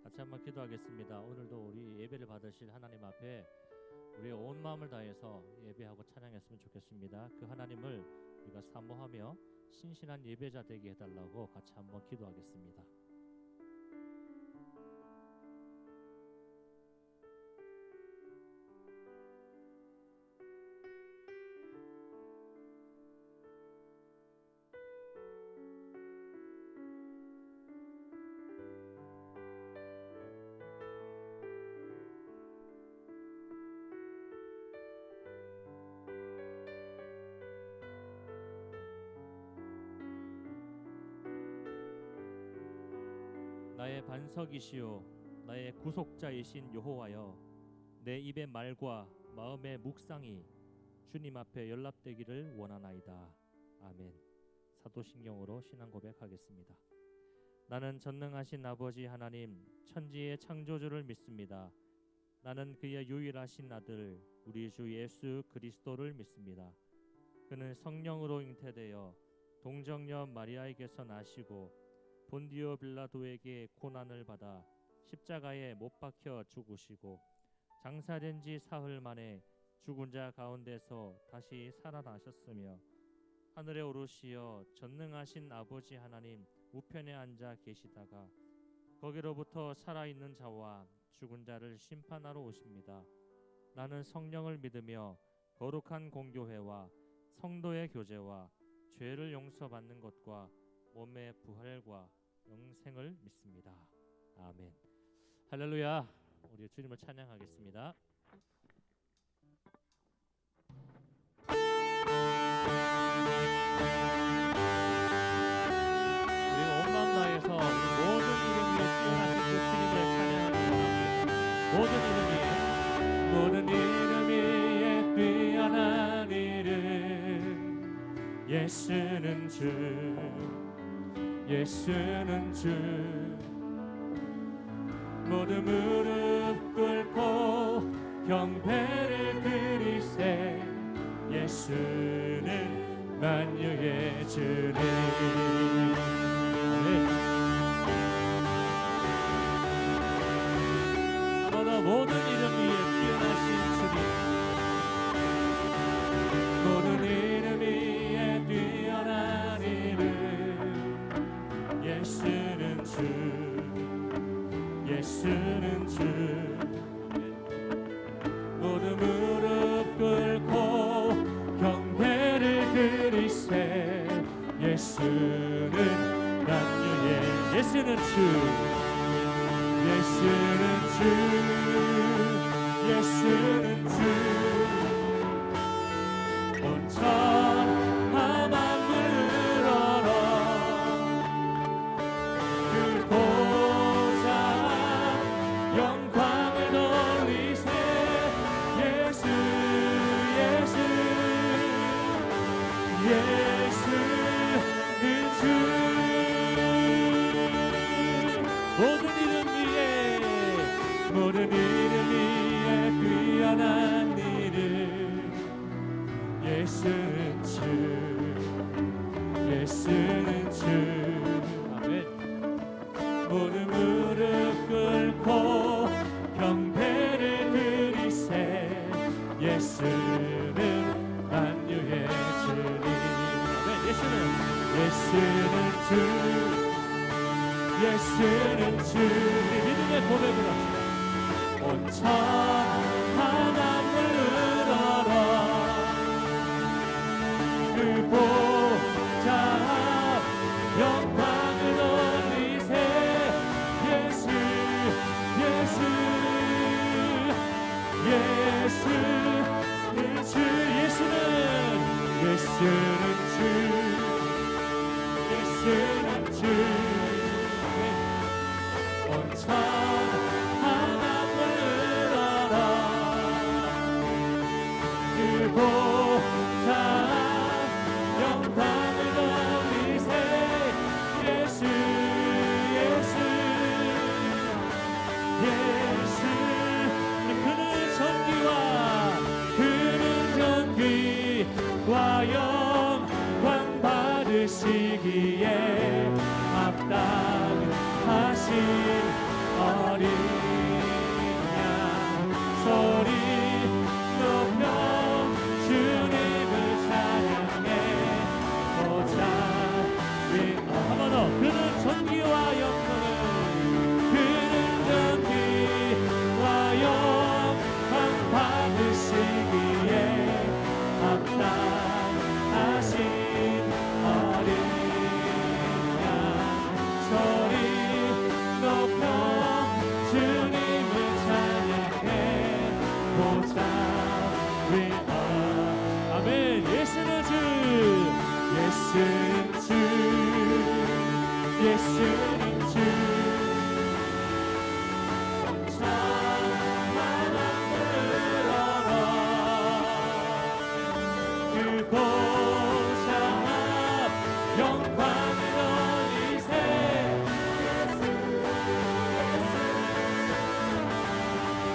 같이 한번 기도하겠습니다. 오늘도 우리 예배를 받으실 하나님 앞에 우리의 온 마음을 다해서 예배하고 찬양했으면 좋겠습니다. 그 하나님을 우리가 사모하며 신실한 예배자 되게 해달라고 같이 한번 기도하겠습니다. 나의 반석이시오 나의 구속자이신 여호와여, 내 입의 말과 마음의 묵상이 주님 앞에 연락되기를 원하나이다. 아멘. 사도신경으로 신앙 고백하겠습니다. 나는 전능하신 아버지 하나님, 천지의 창조주를 믿습니다. 나는 그의 유일하신 아들 우리 주 예수 그리스도를 믿습니다. 그는 성령으로 잉태되어 동정녀 마리아에게서 나시고 본디오 빌라도에게 고난을 받아 십자가에 못 박혀 죽으시고 장사된 지 사흘 만에 죽은 자 가운데서 다시 살아나셨으며 하늘에 오르시어 전능하신 아버지 하나님 우편에 앉아 계시다가 거기로부터 살아있는 자와 죽은 자를 심판하러 오십니다. 나는 성령을 믿으며 거룩한 공교회와 성도의 교제와 죄를 용서받는 것과 몸의 부활과 영생을 믿습니다. 아멘. 할렐루야. 우리 주님을 찬양하겠습니다. 우리 온 마음 다해서 모든 이름 위에 뛰어나신 그 주님을 찬양하기 원합니다. 모든 이름 위에 뛰어난 이름, 예수는 주, 예수는 주. 모두 무릎 꿇고 경배를 드리세. 예수는 만유의 주님. 너나 모든 이름 위에 뛰어나신 주님, 모든 이름 위에 뛰어난 이름, 예수는 주, 예수는 주. 모두 무릎 꿇고 경배를 드리세. 예수는 남유의, 예수는 주, 예수는 주, 예수는 주. 온 천하 만물을 얼어 그 보좌 영광을 돌리세. 예수, 예수, 예수는 주. 모든 이름 위에, 모든 이름 위에 뛰어난 이름, 예수는 주, 예수는 주. 아멘. 모두 무릎 꿇고 경배를 드리세. 예수는 만유의 주님. 아멘. 예수는 주, 예수는 주. 우리 믿음의 고백을 합시다. 온 천하 만물을 얼어 그 보좌 영광을 돌리세. 예수, 예수, 예수는 주. 예수는 주, 예수는 주. 온 천하 만물을 얼어 그 보좌 영광을 돌리세. 예수, 예수, 예수. 그는 전기와 영광 받으시기에 합당하신 어린 양 소리 높여 주님을 찬양해 보자. 한 번 더. 그는 전기와 영광을 그는 전기와 영광 받으시기에 합당하신 어린 양 소리 높여 주님을 찬양해 보자. 아멘. 예수는 주, 예수는 주, 예수는 주. 그곳 앞 영광을 돌리세.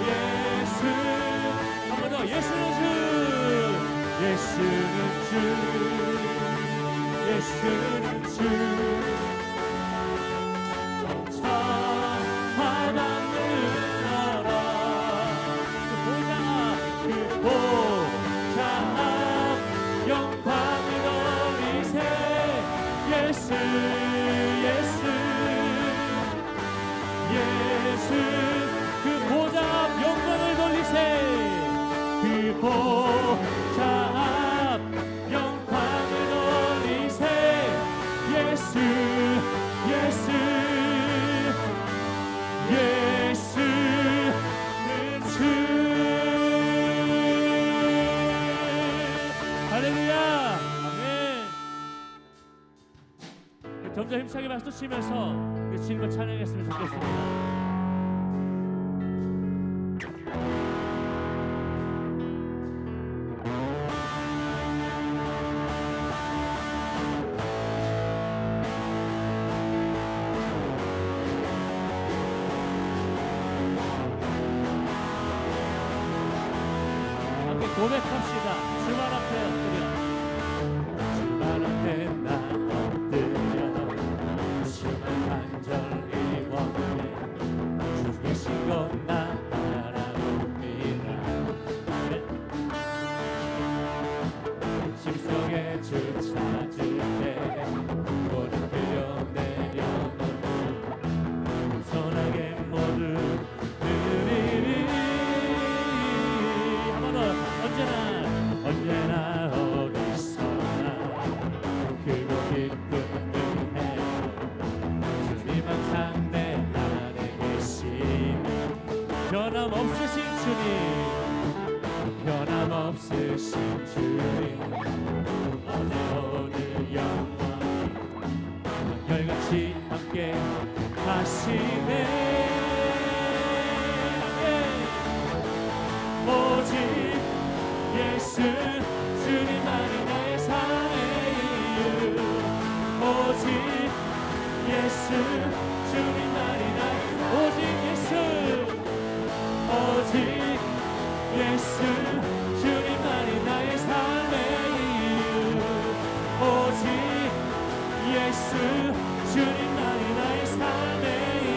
예수 한 번 더. 예수는 주, 예수는 주, 예수는 주. 바람을 열어 그 보좌 앞 영광을 돌리세. 예수 예수 예수 그 보좌 앞 영광을 돌리세. 그 보좌 앞 영광을 돌리세. 예수 예수 예수는 주. 할렐루야. 아멘. 점점 힘차게 박수 치면서 주님을 찬양했으면 좋겠습니다. 고백합시다. 주말 앞에 엎드려 주말 앞에 나 엎드려 주말 간절히 원해 주 계신 곳 나 바라봅니다. 심속에 주 찾을 때 모든 필요 내려놓고 선하게 모두 드리리. 언제나 어디서나 크고 기쁜 은혜 주님 항상 내 안에 계시는 변함없으신 주님, 변함없으신 주님. 어제 오늘 영원히 열같이 함께 하시네. 오직 예수 주님만이 나의 삶의 이유. 오직 예수 주님만이 나의 오직 예수 오직 예수 주님만이 나의 삶의 이유. 오직 예수 주님만이 나의 삶의 이유.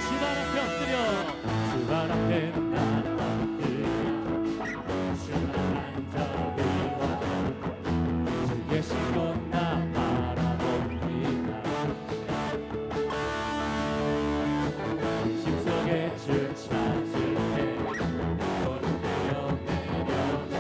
주발 앞에 엎드려 주발 앞에 나 엎드려 주말 간절히 원해 주 계신 곳 나 바라봅니다. 심속에 주 찾을 때 오른 내려 내려가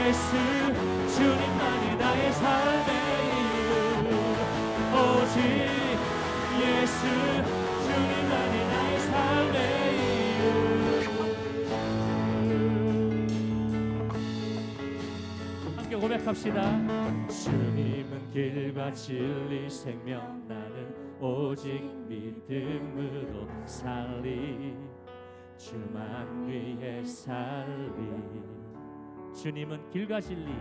예수 주님만이 나의 삶의 이유 오직 예수 주님만이 나의 삶의 이유 함께 고백합시다. 주님은 길과 진리 생명 나는 오직 믿음으로 살리 주만 위해 살리 주님은 길과 진리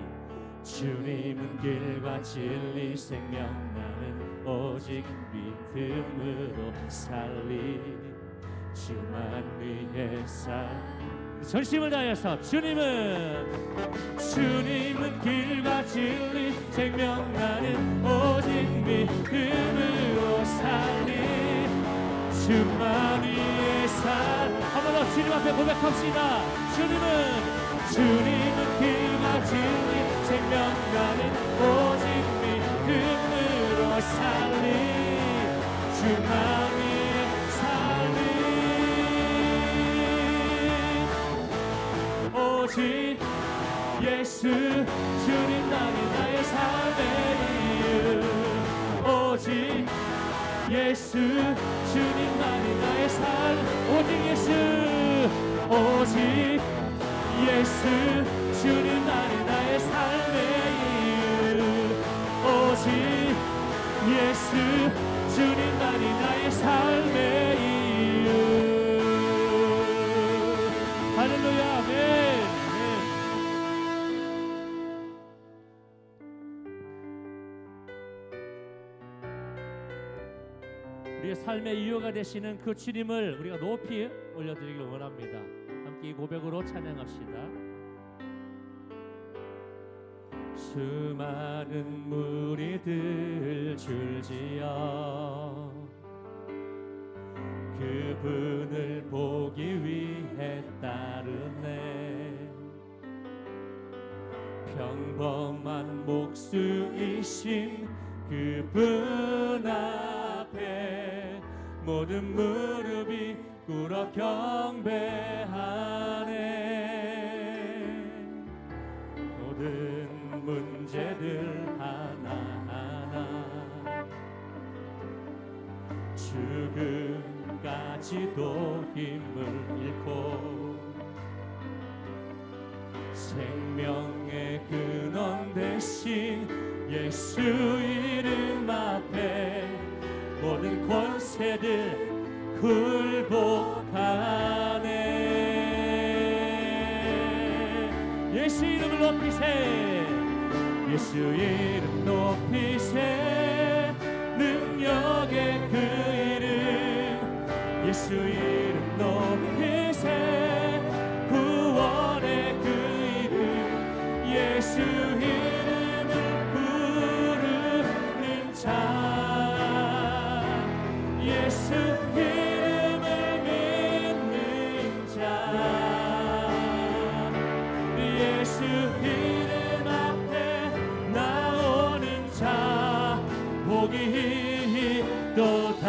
주님은 길과 진리 생명 나는 오직 믿음으로 살리 주만 위해 살리 전심을 다해서 주님은 길과 진리 생명 나는 오직 믿음으로 살리 주만 위해 살 한 번 더 주님 앞에 고백합시다. 주님은 길과 진리 생명 나는 오직 믿음으로 살리 주만 위해 살리 오직 예수 주님만이 나의 삶의 이유 오직 예수 주님만이 나의 삶 오직 예수 주님만이 나의 삶의 이유 오직 예수 주님만이 나의 삶의 이유 할렐루야 아멘. 우리의 삶의 이유가 되시는 그 주님을 우리가 높이 올려드리길 원합니다. 함께 이 고백으로 찬양합시다. 수많은 무리들 줄지어 그분을 보기 위해 따르네 평범한 목수이신 그분 앞에 모든 무릎이 꿇어 경배하네 모든 문제들 하나하나 죽음까지도 힘을 잃고 생명의 근원 대신 예수 이름 앞에 모든 권세들 굴복하네 예수 이름을 높이세 예수 이름 높이세 능력의 그 이름 예수 이름 높이세 구원의 그 이름 예수 이름을 부르는 자 예수 이름을 믿는 자 예수 이름 앞에 나오는 자 복이 있도다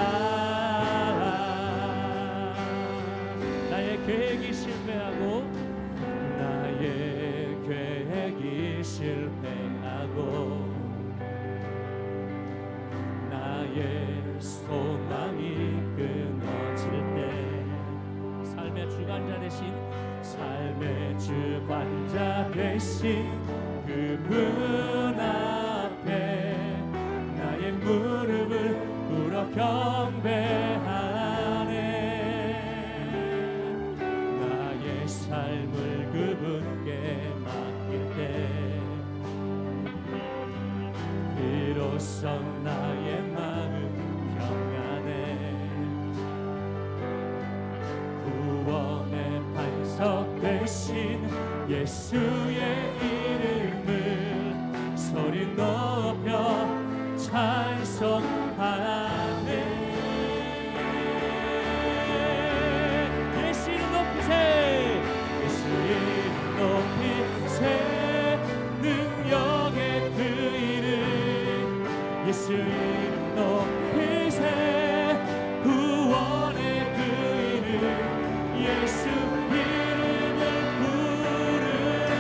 나의 계획이 실패하고 나의 계획이 실패하고 나의 소망이 끊어질 때 삶의 주관자 대신 삶의 주관자 대신 그분 앞에 나의 무릎을 꿇어 경배하네 나의 삶을 그분께 맡길 때 비로소 나의 마음 평안해 구원의 반석 되신 예수의 이름을 소리 높여 찬송하네 예수 이름 높이세 예수 이름 높이세 능력의 그 이름 예수 이름 높이세 구원의 그 이름 예수 이름을 부르는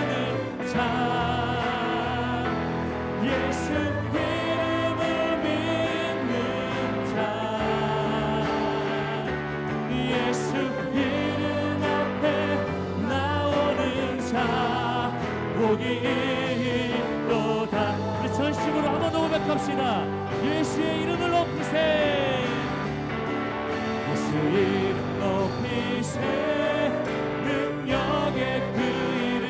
복이 있도다. 우리 전심으로 한번 더 고백합시다. 예수의 이름을 높이세. 예수 이름 높이세. 능력의 그 이름.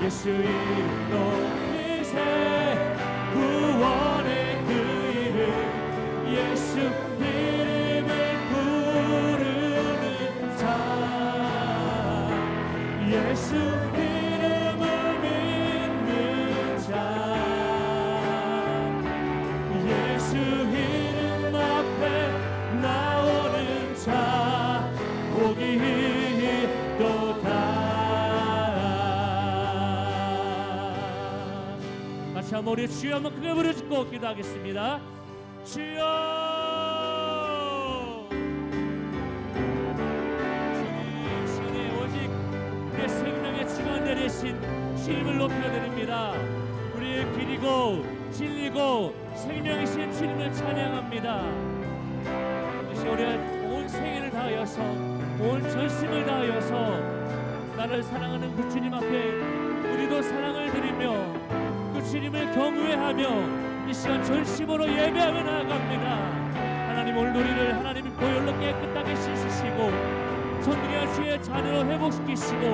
예수 이름 높이세. 구원의 그 이름. 예수 이름을 부르는 자. 예수 이름을 믿는 자. 예수 이름 앞에 나오는 자. 복이 있도다. 같이 한번 우리 주여 한번 크게 부르짖고 기도하겠습니다. 주여. 주님 오직 우리의 생명의 주관 되신 주님을 높여드립니다. 우리의 길이고 진리고 생명이신 주님을 찬양합니다. 이것이 우리의 온 생애를 다하여서 온 전심을 다하여서 나를 사랑하는 그 주님 앞에 우리도 사랑을 드리며 그 주님을 경외하며 이 시간 전심으로 예배하며 나아갑니다. 하나님 오늘 우리를 하나님의 보혈로 깨끗하게 씻으시고 전능한 주의 자녀로 회복시키시고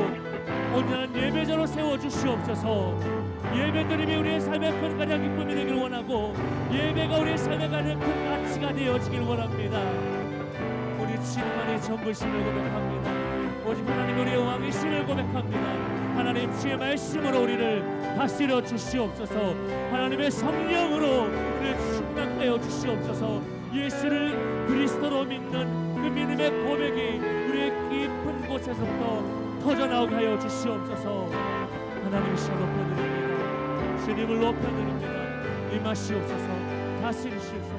온전한 예배자로 세워주시옵소서. 예배드림이 우리의 삶의 큰 가장 기쁨이 되길 원하고 예배가 우리의 삶의 가장 큰 가치가 되어지길 원합니다. 우리 주님만의 전부심을 고백합니다. 오직 하나님 우리의 왕이심을 고백합니다. 하나님 주의 말씀으로 우리를 다스려 주시옵소서. 하나님의 성령으로 우리를 충만하여 주시옵소서. 예수를 그리스도로 믿는 그 믿음의 고백이 우리의 깊은 곳에서부터 터져나오게 하여 주시옵소서. 하나님 시간 높여드립니다. 주님을 높여드립니다. 임하시옵소서. 다스리시옵소서.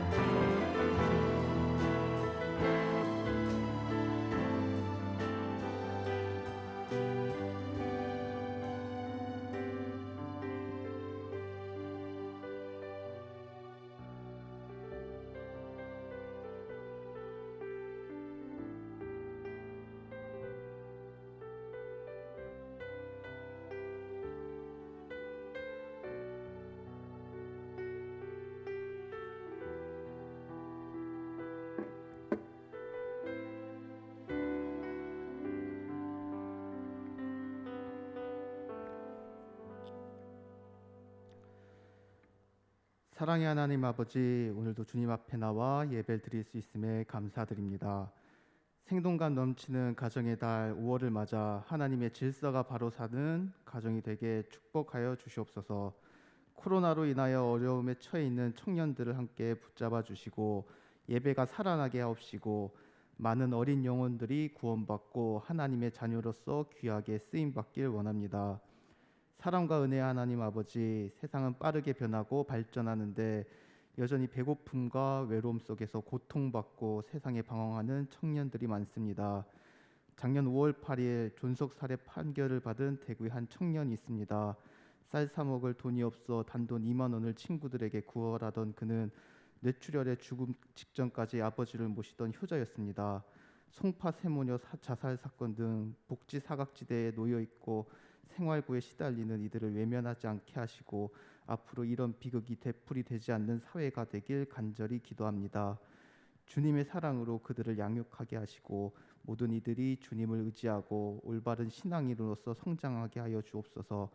사랑의 하나님 아버지, 오늘도 주님 앞에 나와 예배를 드릴 수 있음에 감사드립니다. 생동감 넘치는 가정의 달 5월을 맞아 하나님의 질서가 바로 사는 가정이 되게 축복하여 주시옵소서. 코로나로 인하여 어려움에 처해 있는 청년들을 함께 붙잡아 주시고 예배가 살아나게 하옵시고 많은 어린 영혼들이 구원받고 하나님의 자녀로서 귀하게 쓰임받길 원합니다. 사랑과 은혜의 하나님 아버지, 세상은 빠르게 변하고 발전하는데 여전히 배고픔과 외로움 속에서 고통받고 세상에 방황하는 청년들이 많습니다. 작년 5월 8일 존속 살해 판결을 받은 대구의 한 청년이 있습니다. 쌀 사 먹을 돈이 없어 단돈 2만 원을 친구들에게 구걸하던 그는 뇌출혈에 죽음 직전까지 아버지를 모시던 효자였습니다. 송파 세모녀 자살 사건 등 복지 사각지대에 놓여 있고 생활고에 시달리는 이들을 외면하지 않게 하시고 앞으로 이런 비극이 되풀이 되지 않는 사회가 되길 간절히 기도합니다. 주님의 사랑으로 그들을 양육하게 하시고 모든 이들이 주님을 의지하고 올바른 신앙인으로서 성장하게 하여 주옵소서.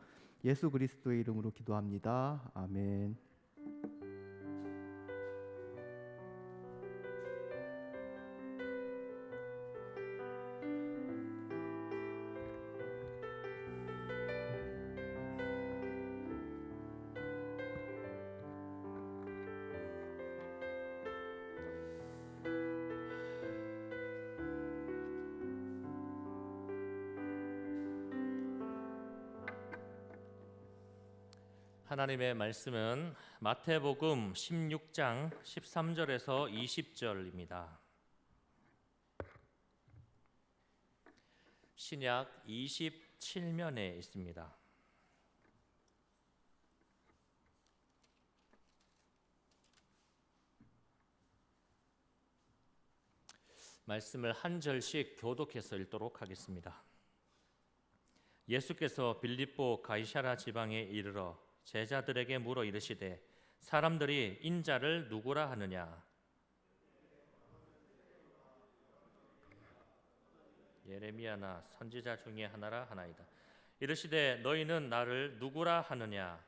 예수 그리스도의 이름으로 기도합니다. 아멘. 하나님의 말씀은 마태복음 16장 13절에서 20절입니다. 신약 27면에 있습니다. 말씀을 한 절씩 교독해서 읽도록 하겠습니다. 예수께서 빌립보 가이사랴 지방에 이르러 제자들에게 물어 이르시되 사람들이 인자를 누구라 하느냐. 예레미야나 선지자 중에 하나라 하나이다. 이르시되 너희는 나를 누구라 하느냐.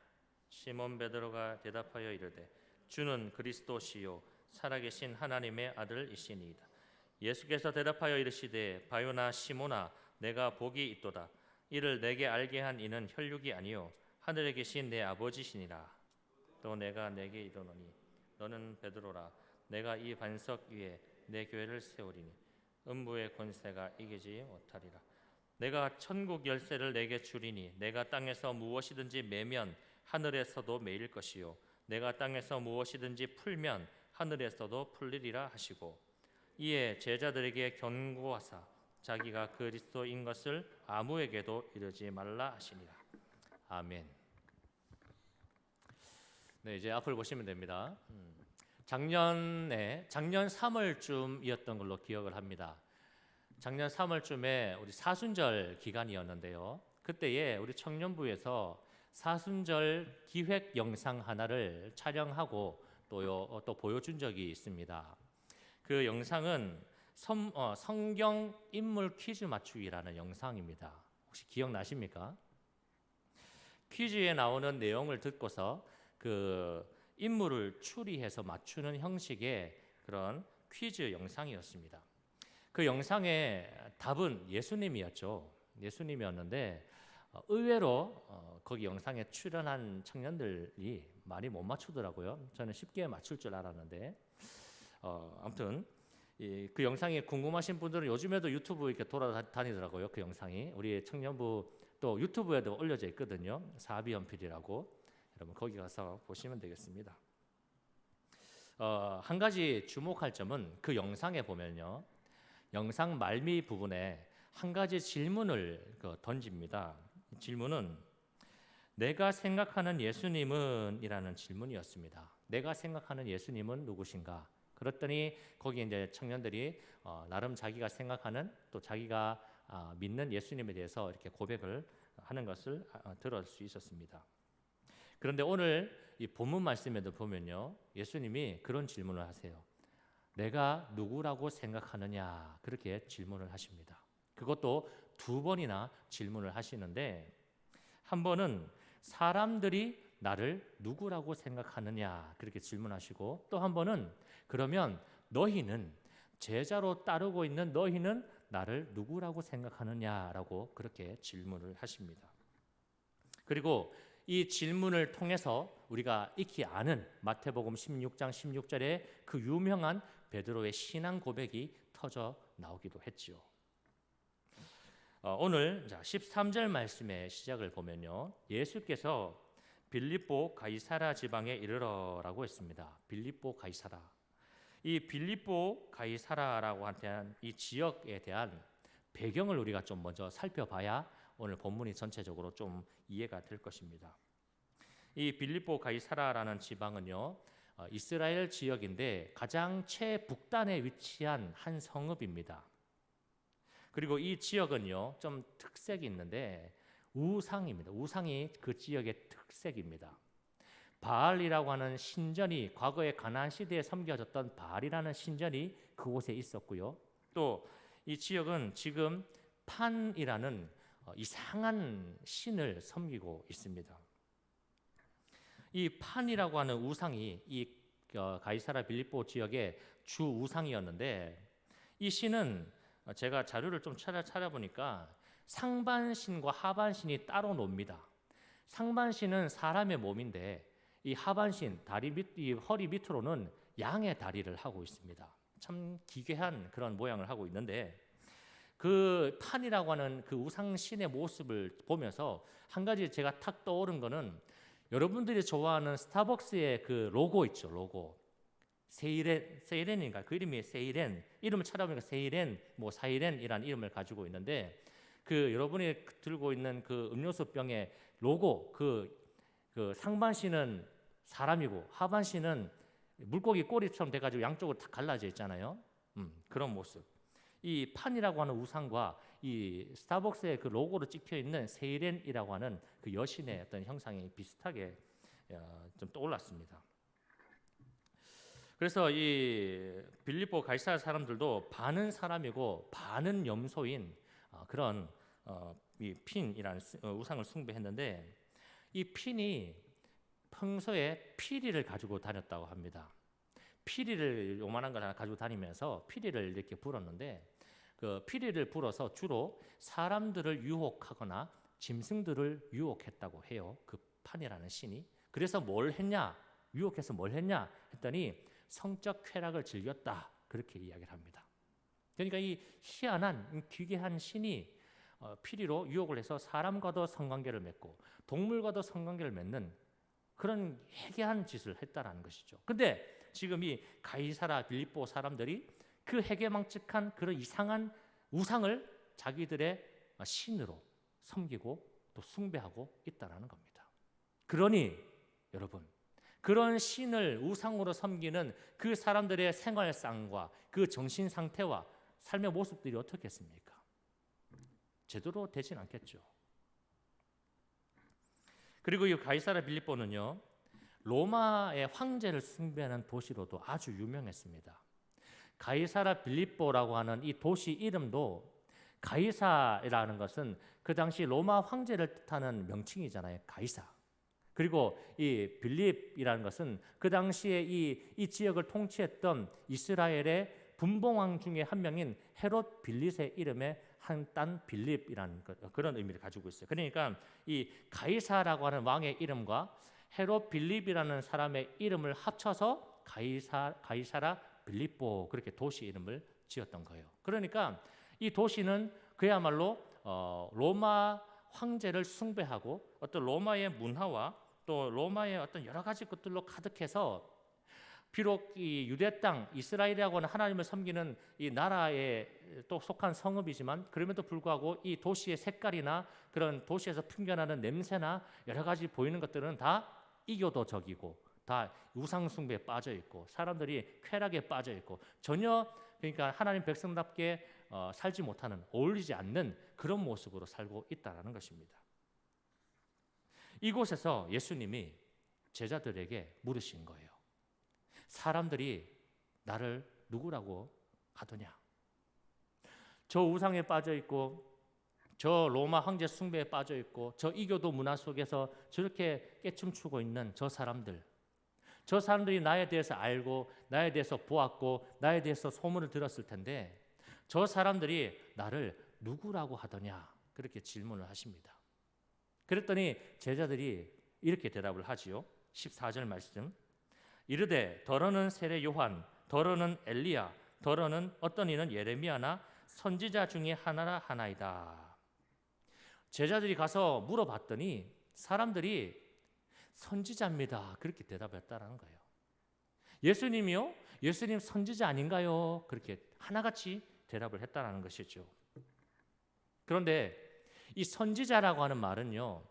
시몬 베드로가 대답하여 이르되 주는 그리스도시요 살아계신 하나님의 아들이시니이다. 예수께서 대답하여 이르시되 바요나 시몬아 내가 복이 있도다. 이를 내게 알게 한 이는 혈육이 아니요 하늘에 계신 내 아버지시니라. 또 내가 내게 이르노니 너는 베드로라. 내가 이 반석 위에 내 교회를 세우리니 음부의 권세가 이기지 못하리라. 내가 천국 열쇠를 내게 주리니 내가 땅에서 무엇이든지 매면 하늘에서도 매일 것이요 내가 땅에서 무엇이든지 풀면 하늘에서도 풀리리라 하시고 이에 제자들에게 경고하사 자기가 그리스도인 것을 아무에게도 이르지 말라 하시니라. 아멘. 네, 이제 앞을 보시면 됩니다. 작년 3월쯤이었던 걸로 기억을 합니다. 작년 3월쯤에 우리 사순절 기간이었는데요. 그때에 우리 청년부에서 사순절 기획 영상 하나를 촬영하고 또 보여준 적이 있습니다. 그 영상은 성경 인물 퀴즈 맞추기라는 영상입니다. 혹시 기억나십니까? 퀴즈에 나오는 내용을 듣고서 그 인물을 추리해서 맞추는 형식의 그런 퀴즈 영상이었습니다. 그 영상의 답은 예수님이었죠. 예수님이었는데 의외로 거기 영상에 출연한 청년들이 많이 못 맞추더라고요. 저는 쉽게 맞출 줄 알았는데 아무튼 그 영상이 궁금하신 분들은 요즘에도 유튜브 이렇게 돌아다니더라고요. 그 영상이 우리 청년부 또 유튜브에도 올려져 있거든요. 사비연필이라고. 여러분 거기 가서 보시면 되겠습니다. 한 가지 주목할 점은 그 영상에 보면요. 영상 말미 부분에 한 가지 질문을 던집니다. 질문은 내가 생각하는 예수님은 이라는 질문이었습니다. 내가 생각하는 예수님은 누구신가? 그랬더니 거기 이제 청년들이 나름 자기가 생각하는 또 자기가 믿는 예수님에 대해서 이렇게 고백을 하는 것을 들을 수 있었습니다. 그런데 오늘 이 본문 말씀에도 보면요, 예수님이 그런 질문을 하세요. 내가 누구라고 생각하느냐 그렇게 질문을 하십니다. 그것도 두 번이나 질문을 하시는데 한 번은 사람들이 나를 누구라고 생각하느냐 그렇게 질문하시고 또 한 번은 그러면 너희는 제자로 따르고 있는 너희는 나를 누구라고 생각하느냐라고 그렇게 질문을 하십니다. 그리고 이 질문을 통해서 우리가 익히 아는 마태복음 16장 16절에 그 유명한 베드로의 신앙 고백이 터져 나오기도 했지요. 오늘 13절 말씀의 시작을 보면요. 예수께서 빌립보 가이사랴 지방에 이르러라고 했습니다. 빌립보 가이사랴. 이 빌립보 가이사랴라고 하는 이 지역에 대한 배경을 우리가 좀 먼저 살펴봐야 오늘 본문이 전체적으로 좀 이해가 될 것입니다. 이 빌립보 가이사랴라는 지방은요. 이스라엘 지역인데 가장 최북단에 위치한 한 성읍입니다. 그리고 이 지역은요. 좀 특색이 있는데 우상입니다. 우상이 그 지역의 특색입니다. 바알이라고 하는 신전이 과거에 가나안 시대에 섬겨졌던 바알이라는 신전이 그곳에 있었고요. 또 이 지역은 지금 판이라는 이상한 신을 섬기고 있습니다. 이 판이라고 하는 우상이 이 가이사랴 빌립보 지역의 주 우상이었는데 이 신은 제가 자료를 좀 찾아보니까 상반신과 하반신이 따로 놉니다. 상반신은 사람의 몸인데 이 하반신, 이 허리 밑으로는 양의 다리를 하고 있습니다. 참 기괴한 그런 모양을 하고 있는데 그 판이라고 하는 그 우상신의 모습을 보면서 한 가지 제가 탁 떠오른 거는 여러분들이 좋아하는 스타벅스의 그 로고 있죠. 로고. 세이렌인가? 그 이름이 세이렌. 이름을 찾아보니까 세이렌, 사이렌이라는 이름을 가지고 있는데 그 여러분이 들고 있는 그 음료수 병의 로고 그 상반신은 사람이고 하반신은 물고기 꼬리처럼 돼가지고 양쪽으로 다 갈라져 있잖아요. 그런 모습. 이 판이라고 하는 우상과 이 스타벅스의 그 로고로 찍혀 있는 세이렌이라고 하는 그 여신의 어떤 형상이 비슷하게 좀 떠올랐습니다. 그래서 이 빌립보 가이사랴 사람들도 반은 사람이고 반은 염소인 그런 이 핀이라는 우상을 숭배했는데, 이 핀이 평소에 피리를 가지고 다녔다고 합니다. 피리를 요만한 걸 하나 가지고 다니면서 피리를 이렇게 불었는데, 그 피리를 불어서 주로 사람들을 유혹하거나 짐승들을 유혹했다고 해요. 그 판이라는 신이. 그래서 뭘 했냐? 유혹해서 뭘 했냐? 했더니 성적 쾌락을 즐겼다. 그렇게 이야기를 합니다. 그러니까 이 희한한 기괴한 신이 피리로 유혹을 해서 사람과도 성관계를 맺고 동물과도 성관계를 맺는 그런 해괴한 짓을 했다라는 것이죠. 근데 지금 이 가이사랴 빌립보 사람들이 그 해괴망측한 그런 이상한 우상을 자기들의 신으로 섬기고 또 숭배하고 있다라는 겁니다. 그러니 여러분, 그런 신을 우상으로 섬기는 그 사람들의 생활상과 그 정신 상태와 삶의 모습들이 어떻겠습니까? 제대로 되진 않겠죠. 그리고 이 가이사랴 빌립보는요, 로마의 황제를 숭배하는 도시로도 아주 유명했습니다. 가이사랴 빌립보라고 하는 이 도시 이름도, 가이사라는 것은 그 당시 로마 황제를 뜻하는 명칭이잖아요. 가이사. 그리고 이 빌립이라는 것은 그 당시에 이 지역을 통치했던 이스라엘의 분봉왕 중에 한 명인 헤롯 빌릿의 이름에 한 딴 빌립이라는 그런 의미를 가지고 있어요. 그러니까 이 가이사라고 하는 왕의 이름과 헤롯 빌립이라는 사람의 이름을 합쳐서 가이사랴 빌립보, 그렇게 도시 이름을 지었던 거예요. 그러니까 이 도시는 그야말로 로마 황제를 숭배하고 어떤 로마의 문화와 또 로마의 어떤 여러 가지 것들로 가득해서, 비록 이 유대 땅 이스라엘이라고 하는 하나님을 섬기는 이 나라에 또 속한 성읍이지만, 그럼에도 불구하고 이 도시의 색깔이나 그런 도시에서 풍겨나는 냄새나 여러 가지 보이는 것들은 다 이교도적이고 다 우상 숭배에 빠져 있고 사람들이 쾌락에 빠져 있고 전혀, 그러니까 하나님 백성답게 살지 못하는, 어울리지 않는 그런 모습으로 살고 있다라는 것입니다. 이곳에서 예수님이 제자들에게 물으신 거예요. 사람들이 나를 누구라고 하더냐? 저 우상에 빠져 있고 저 로마 황제 숭배에 빠져 있고 저 이교도 문화 속에서 저렇게 깨춤추고 있는 저 사람들이 나에 대해서 알고 나에 대해서 보았고 나에 대해서 소문을 들었을 텐데, 저 사람들이 나를 누구라고 하더냐? 그렇게 질문을 하십니다. 그랬더니 제자들이 이렇게 대답을 하지요. 14절 말씀. 이르되 더러는 세례 요한, 더러는 엘리야, 더러는 어떤 이는 예레미야나 선지자 중에 하나라 하나이다. 제자들이 가서 물어봤더니 사람들이 선지자입니다, 그렇게 대답했다라는 거예요. 예수님이요? 예수님 선지자 아닌가요? 그렇게 하나같이 대답을 했다라는 것이죠. 그런데 이 선지자라고 하는 말은요,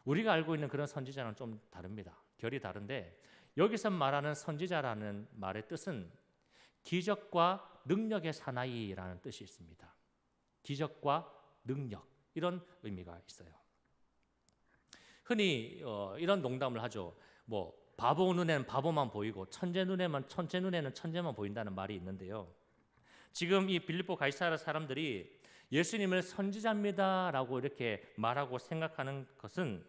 우리가 알고 있는 그런 선지자는 좀 다릅니다. 결이 다른데, 여기서 말하는 선지자라는 말의 뜻은 기적과 능력의 사나이라는 뜻이 있습니다. 기적과 능력, 이런 의미가 있어요. 흔히 이런 농담을 하죠. 뭐 바보 눈에는 바보만 보이고 천재 눈에는 천재만 보인다는 말이 있는데요. 지금 이 빌립보 가이사랴 사람들이 예수님을 선지자입니다라고 이렇게 말하고 생각하는 것은,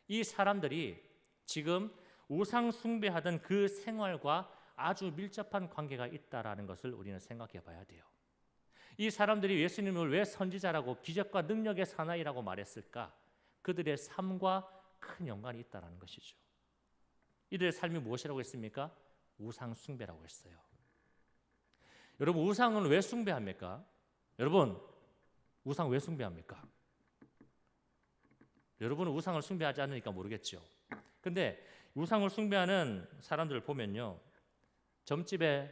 이 사람들이 지금 우상 숭배하던 그 생활과 아주 밀접한 관계가 있다라는 것을 우리는 생각해 봐야 돼요. 이 사람들이 예수님을 왜 선지자라고 기적과 능력의 사나이라고 말했을까? 그들의 삶과 큰 연관이 있다라는 것이죠. 이들의 삶이 무엇이라고 했습니까? 우상 숭배라고 했어요. 여러분, 우상은 왜 숭배합니까? 여러분, 우상 왜 숭배합니까? 여러분은 우상을 숭배하지 않으니까 모르겠죠. 근데 우상을 숭배하는 사람들을 보면요, 점집에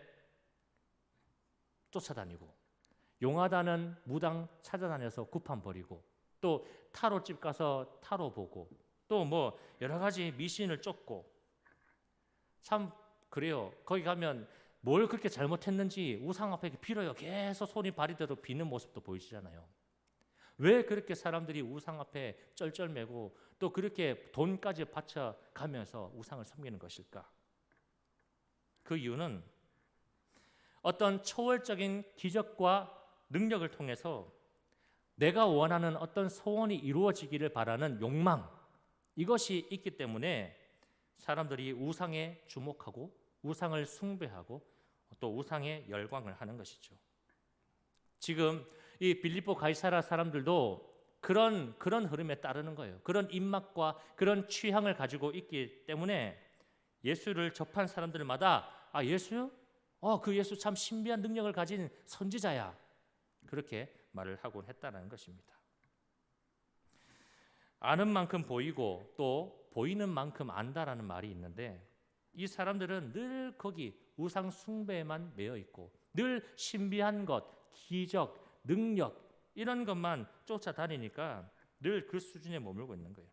쫓아다니고 용하다는 무당 찾아다녀서 구판 버리고, 또 타로집 가서 타로 보고, 또 뭐 여러 가지 미신을 쫓고, 참 그래요. 거기 가면 뭘 그렇게 잘못했는지 우상 앞에 빌어요. 계속 손이 발이 돼도 비는 모습도 보이시잖아요. 왜 그렇게 사람들이 우상 앞에 쩔쩔매고 또 그렇게 돈까지 바쳐가면서 우상을 섬기는 것일까? 그 이유는 어떤 초월적인 기적과 능력을 통해서 내가 원하는 어떤 소원이 이루어지기를 바라는 욕망, 이것이 있기 때문에 사람들이 우상에 주목하고 우상을 숭배하고 또 우상에 열광을 하는 것이죠. 지금 이 빌립보 가이사라 사람들도 그런 흐름에 따르는 거예요. 그런 입맛과 그런 취향을 가지고 있기 때문에 예수를 접한 사람들마다 예수요? 그 예수 참 신비한 능력을 가진 선지자야. 그렇게 말을 하곤 했다는 것입니다. 아는 만큼 보이고 또 보이는 만큼 안다라는 말이 있는데 이 사람들은 늘 거기 우상 숭배에만 매여 있고 늘 신비한 것, 기적, 능력 이런 것만 쫓아다니니까 늘 그 수준에 머물고 있는 거예요.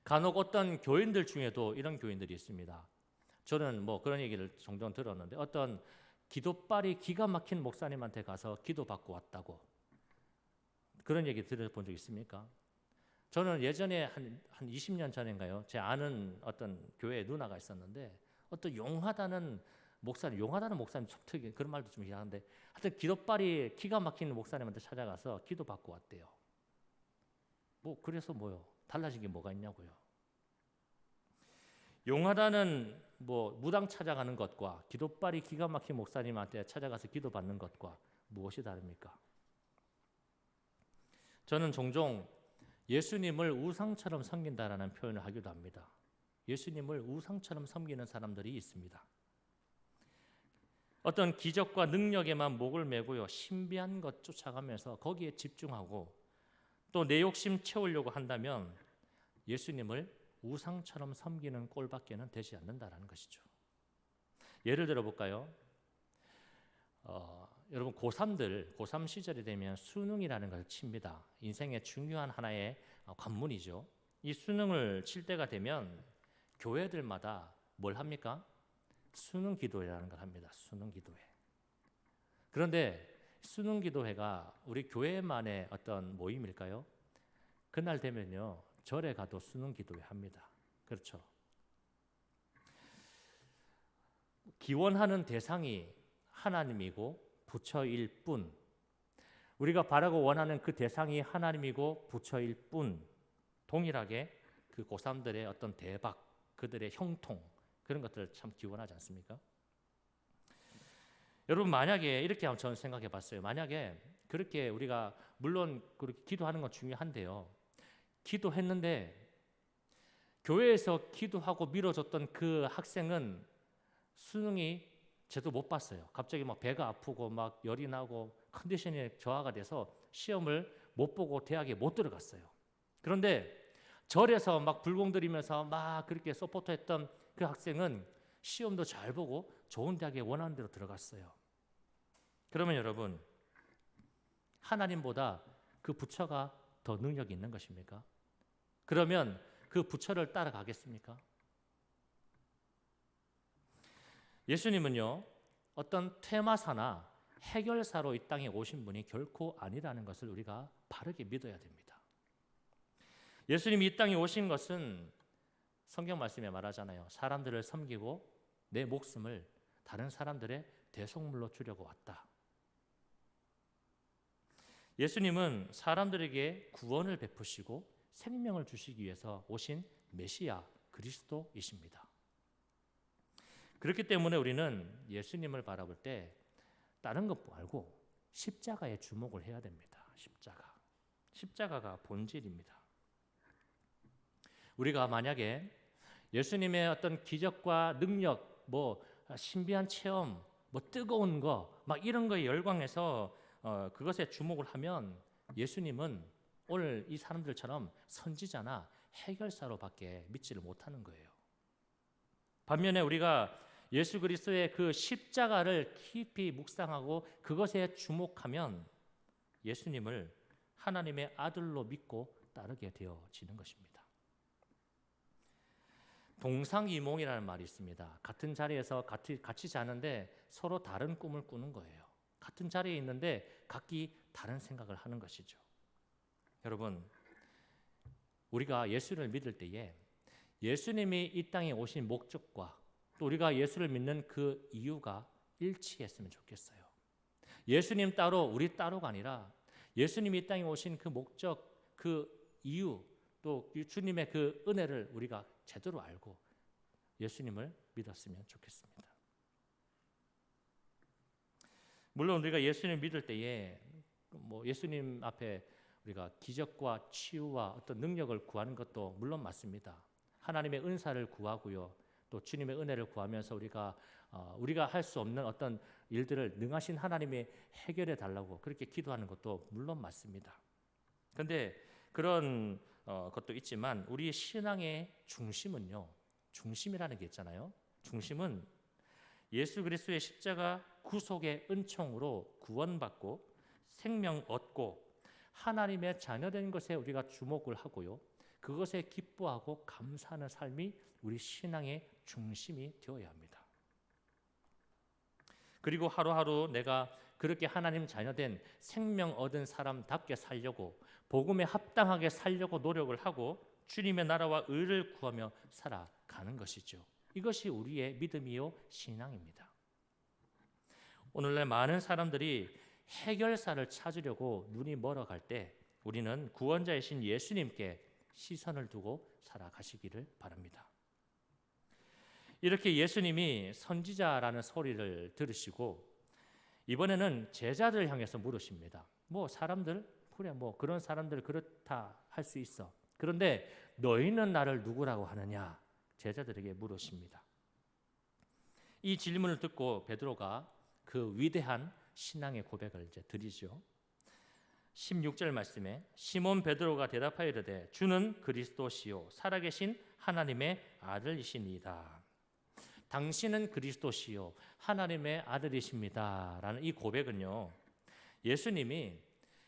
간혹 어떤 교인들 중에도 이런 교인들이 있습니다. 저는 뭐 그런 얘기를 종종 들었는데 어떤 기도빨이 기가 막힌 목사님한테 가서 기도받고 왔다고 그런 얘기 들어본 적 있습니까? 저는 예전에 한 20년 전인가요? 제 아는 어떤 교회 누나가 있었는데 어떤 용하다는 목사님 좀 특이 그런 말도 좀 이상한데 하여튼 기도빨이 기가 막힌 목사님한테 찾아가서 기도받고 왔대요. 뭐 그래서 뭐요? 달라진 게 뭐가 있냐고요? 용하다는 뭐 무당 찾아가는 것과 기도빨이 기가 막힌 목사님한테 찾아가서 기도받는 것과 무엇이 다릅니까? 저는 종종 예수님을 우상처럼 섬긴다라는 표현을 하기도 합니다. 예수님을 우상처럼 섬기는 사람들이 있습니다. 어떤 기적과 능력에만 목을 메고요, 신비한 것 쫓아가면서 거기에 집중하고 또 내 욕심 채우려고 한다면 예수님을 우상처럼 섬기는 꼴밖에는 되지 않는다라는 것이죠. 예를 들어 볼까요? 여러분 고3 시절이 되면 수능이라는 걸 칩니다. 인생의 중요한 하나의 관문이죠. 이 수능을 칠 때가 되면 교회들마다 뭘 합니까? 수능 기도회라는 걸 합니다. 수능 기도회. 그런데 수능 기도회가 우리 교회만의 어떤 모임일까요? 그날 되면요, 절에 가도 수능 기도회 합니다. 그렇죠? 기원하는 대상이 하나님이고 부처일 뿐, 우리가 바라고 원하는 그 대상이 하나님이고 부처일 뿐, 동일하게 그 고3들의 어떤 대박, 그들의 형통, 그런 것들을 참 기원하지 않습니까? 여러분, 만약에 이렇게 한번 저는 생각해 봤어요. 만약에 그렇게 우리가 물론 그렇게 기도하는 건 중요한데요, 기도했는데 교회에서 기도하고 미뤄졌던 그 학생은 수능이 제대로 못 봤어요. 갑자기 막 배가 아프고 막 열이 나고 컨디션이 저하가 돼서 시험을 못 보고 대학에 못 들어갔어요. 그런데 절에서 막 불공 들이면서 막 그렇게 서포트했던 그 학생은 시험도 잘 보고 좋은 대학에 원하는 대로 들어갔어요. 그러면 여러분, 하나님보다 그 부처가 더 능력이 있는 것입니까? 그러면 그 부처를 따라가겠습니까? 예수님은요, 어떤 퇴마사나 해결사로 이 땅에 오신 분이 결코 아니라는 것을 우리가 바르게 믿어야 됩니다. 예수님이 이 땅에 오신 것은 성경 말씀에 말하잖아요. 사람들을 섬기고 내 목숨을 다른 사람들의 대속물로 주려고 왔다. 예수님은 사람들에게 구원을 베푸시고 생명을 주시기 위해서 오신 메시아 그리스도이십니다. 그렇기 때문에 우리는 예수님을 바라볼 때 다른 것 말고 십자가에 주목을 해야 됩니다. 십자가가 본질입니다. 우리가 만약에 예수님의 어떤 기적과 능력, 뭐 신비한 체험, 뭐 뜨거운 거, 막 이런 거에 열광해서 그것에 주목을 하면 예수님은 오늘 이 사람들처럼 선지자나 해결사로밖에 믿지를 못하는 거예요. 반면에 우리가 예수 그리스도의 그 십자가를 깊이 묵상하고 그것에 주목하면 예수님을 하나님의 아들로 믿고 따르게 되어지는 것입니다. 동상이몽이라는 말이 있습니다. 같은 자리에서 같이 자는데 서로 다른 꿈을 꾸는 거예요. 같은 자리에 있는데 각기 다른 생각을 하는 것이죠. 여러분, 우리가 예수를 믿을 때에 예수님이 이 땅에 오신 목적과 또 우리가 예수를 믿는 그 이유가 일치했으면 좋겠어요. 예수님 따로 우리 따로가 아니라 예수님이 이 땅에 오신 그 목적, 그 이유, 또 주님의 그 은혜를 우리가 제대로 알고 예수님을 믿었으면 좋겠습니다. 물론 우리가 예수님을 믿을 때에 예수님 앞에 우리가 기적과 치유와 어떤 능력을 구하는 것도 물론 맞습니다. 하나님의 은사를 구하고요. 또 주님의 은혜를 구하면서 우리가 할 수 없는 어떤 일들을 능하신 하나님이 해결해 달라고 그렇게 기도하는 것도 물론 맞습니다. 그런데 그런 것도 있지만 우리 신앙의 중심은요. 중심이라는 게 있잖아요. 중심은 예수 그리스도의 십자가 구속의 은총으로 구원받고 생명 얻고 하나님의 자녀된 것에 우리가 주목을 하고요. 그것에 기뻐하고 감사하는 삶이 우리 신앙의 중심이 되어야 합니다. 그리고 하루하루 내가 그렇게 하나님 자녀된 생명 얻은 사람답게 살려고 복음에 합당하게 살려고 노력을 하고 주님의 나라와 의를 구하며 살아가는 것이죠. 이것이 우리의 믿음이요 신앙입니다. 오늘날 많은 사람들이 해결사를 찾으려고 눈이 멀어갈 때 우리는 구원자이신 예수님께 시선을 두고 살아가시기를 바랍니다. 이렇게 예수님이 선지자라는 소리를 들으시고 이번에는 제자들을 향해서 물으십니다. 사람들 그래 그런 사람들 그렇다 할 수 있어. 그런데 너희는 나를 누구라고 하느냐? 제자들에게 물으십니다. 이 질문을 듣고 베드로가 그 위대한 신앙의 고백을 이제 드리죠. 16절 말씀에 시몬 베드로가 대답하여 이르되 주는 그리스도시요 살아계신 하나님의 아들이시니이다. 당신은 그리스도시요 하나님의 아들이십니다. 라는 이 고백은요. 예수님이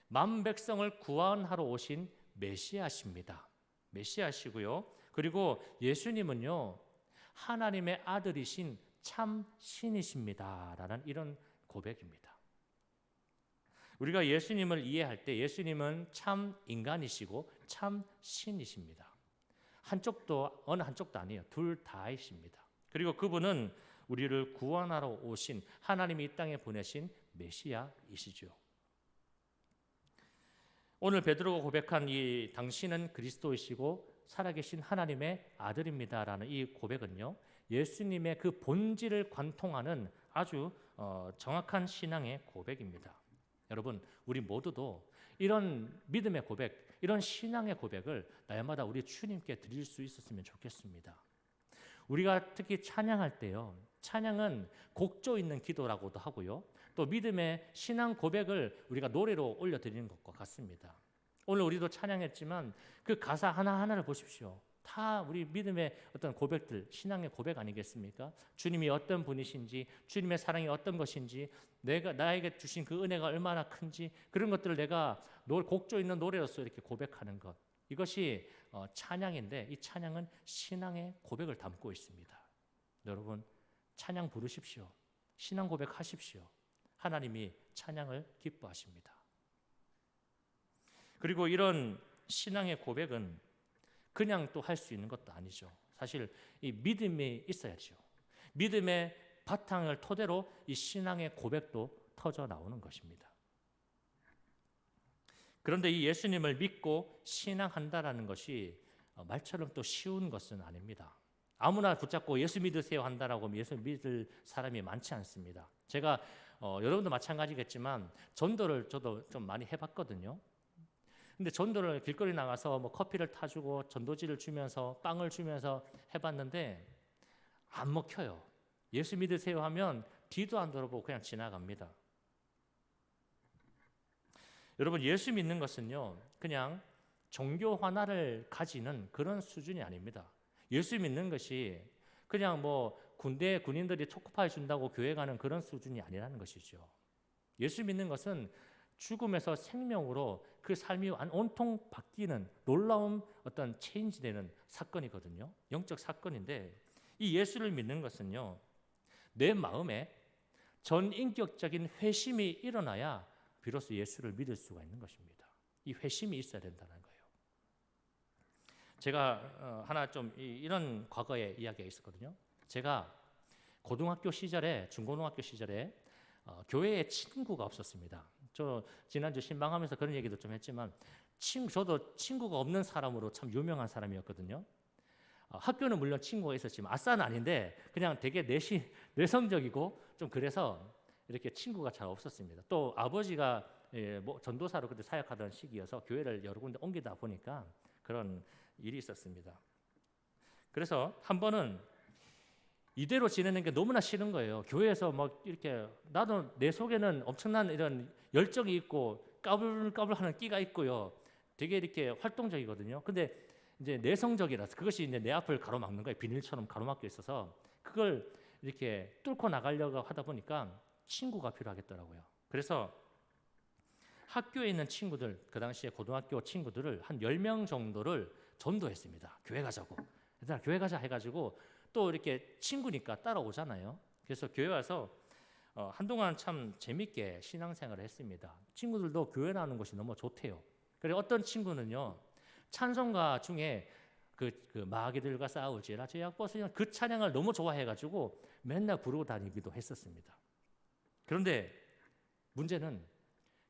만 백성을 구원하러 오신 메시아십니다. 메시아시고요. 그리고 예수님은요. 하나님의 아들이신 참 신이십니다. 라는 이런 고백입니다. 우리가 예수님을 이해할 때 예수님은 참 인간이시고 참 신이십니다. 어느 한쪽도 아니에요. 둘 다이십니다. 그리고 그분은 우리를 구원하러 오신 하나님이 이 땅에 보내신 메시아이시죠. 오늘 베드로가 고백한 이 당신은 그리스도이시고 살아계신 하나님의 아들입니다라는 이 고백은요. 예수님의 그 본질을 관통하는 아주 정확한 신앙의 고백입니다. 여러분, 우리 모두도 이런 믿음의 고백, 이런 신앙의 고백을 날마다 우리 주님께 드릴 수 있었으면 좋겠습니다. 우리가 특히 찬양할 때요. 찬양은 곡조 있는 기도라고도 하고요. 또 믿음의 신앙 고백을 우리가 노래로 올려드리는 것과 같습니다. 오늘 우리도 찬양했지만 그 가사 하나하나를 보십시오. 다 우리 믿음의 어떤 고백들, 신앙의 고백 아니겠습니까? 주님이 어떤 분이신지, 주님의 사랑이 어떤 것인지, 나에게 주신 그 은혜가 얼마나 큰지 그런 것들을 내가 곡조 있는 노래로서 이렇게 고백하는 것. 이것이 찬양인데 이 찬양은 신앙의 고백을 담고 있습니다. 여러분, 찬양 부르십시오. 신앙 고백하십시오. 하나님이 찬양을 기뻐하십니다. 그리고 이런 신앙의 고백은 그냥 또 할 수 있는 것도 아니죠. 사실 이 믿음이 있어야죠. 믿음의 바탕을 토대로 이 신앙의 고백도 터져 나오는 것입니다. 그런데 이 예수님을 믿고 신앙한다라는 것이 말처럼 또 쉬운 것은 아닙니다. 아무나 붙잡고 예수 믿으세요 한다라고 하면 예수 믿을 사람이 많지 않습니다. 제가 여러분도 마찬가지겠지만 전도를 저도 좀 많이 해봤거든요. 근데 전도를 길거리 나가서 커피를 타주고 전도지를 주면서 빵을 주면서 해봤는데 안 먹혀요. 예수 믿으세요 하면 뒤도 안 돌아보고 그냥 지나갑니다. 여러분, 예수 믿는 것은요 그냥 종교 하나를 가지는 그런 수준이 아닙니다. 예수 믿는 것이 그냥 군대 군인들이 초코파이 준다고 교회 가는 그런 수준이 아니라는 것이죠. 예수 믿는 것은 죽음에서 생명으로 그 삶이 온통 바뀌는 놀라운 어떤 체인지되는 사건이거든요. 영적 사건인데 이 예수를 믿는 것은요, 내 마음에 전인격적인 회심이 일어나야 비로소 예수를 믿을 수가 있는 것입니다. 이 회심이 있어야 된다는 거예요. 제가 하나 좀 이런 과거의 이야기가 있었거든요. 제가 고등학교 시절에, 중고등학교 시절에 교회에 친구가 없었습니다. 저 지난주 신방하면서 그런 얘기도 좀 했지만 저도 친구가 없는 사람으로 참 유명한 사람이었거든요. 학교는 물론 친구가 있었지만 아싸는 아닌데 그냥 되게 내성적이고 좀 그래서 이렇게 친구가 잘 없었습니다. 또 아버지가 전도사로 그때 사역하던 시기여서 교회를 여러 군데 옮기다 보니까 그런 일이 있었습니다. 그래서 한 번은 이대로 지내는 게 너무나 싫은 거예요. 교회에서 막 이렇게 나도 내 속에는 엄청난 이런 열정이 있고 까불까불하는 끼가 있고요. 되게 이렇게 활동적이거든요. 근데 이제 내성적이라서 그것이 이제 내 앞을 가로막는 거예요. 비닐처럼 가로막혀 있어서 그걸 이렇게 뚫고 나가려고 하다 보니까 친구가 필요하겠더라고요. 그래서 학교에 있는 친구들, 그 당시에 고등학교 친구들을 한 10명 정도를 전도했습니다. 교회 가자고. 얘들아 교회 가자 해가지고 또 이렇게 친구니까 따라오잖아요. 그래서 교회 와서 한동안 참 재밌게 신앙생활을 했습니다. 친구들도 교회 나오는 것이 너무 좋대요. 그리고 어떤 친구는요, 찬송가 중에 그 마귀들과 싸울지라 제약버스는 그 찬양을 너무 좋아해가지고 맨날 부르고 다니기도 했었습니다. 그런데 문제는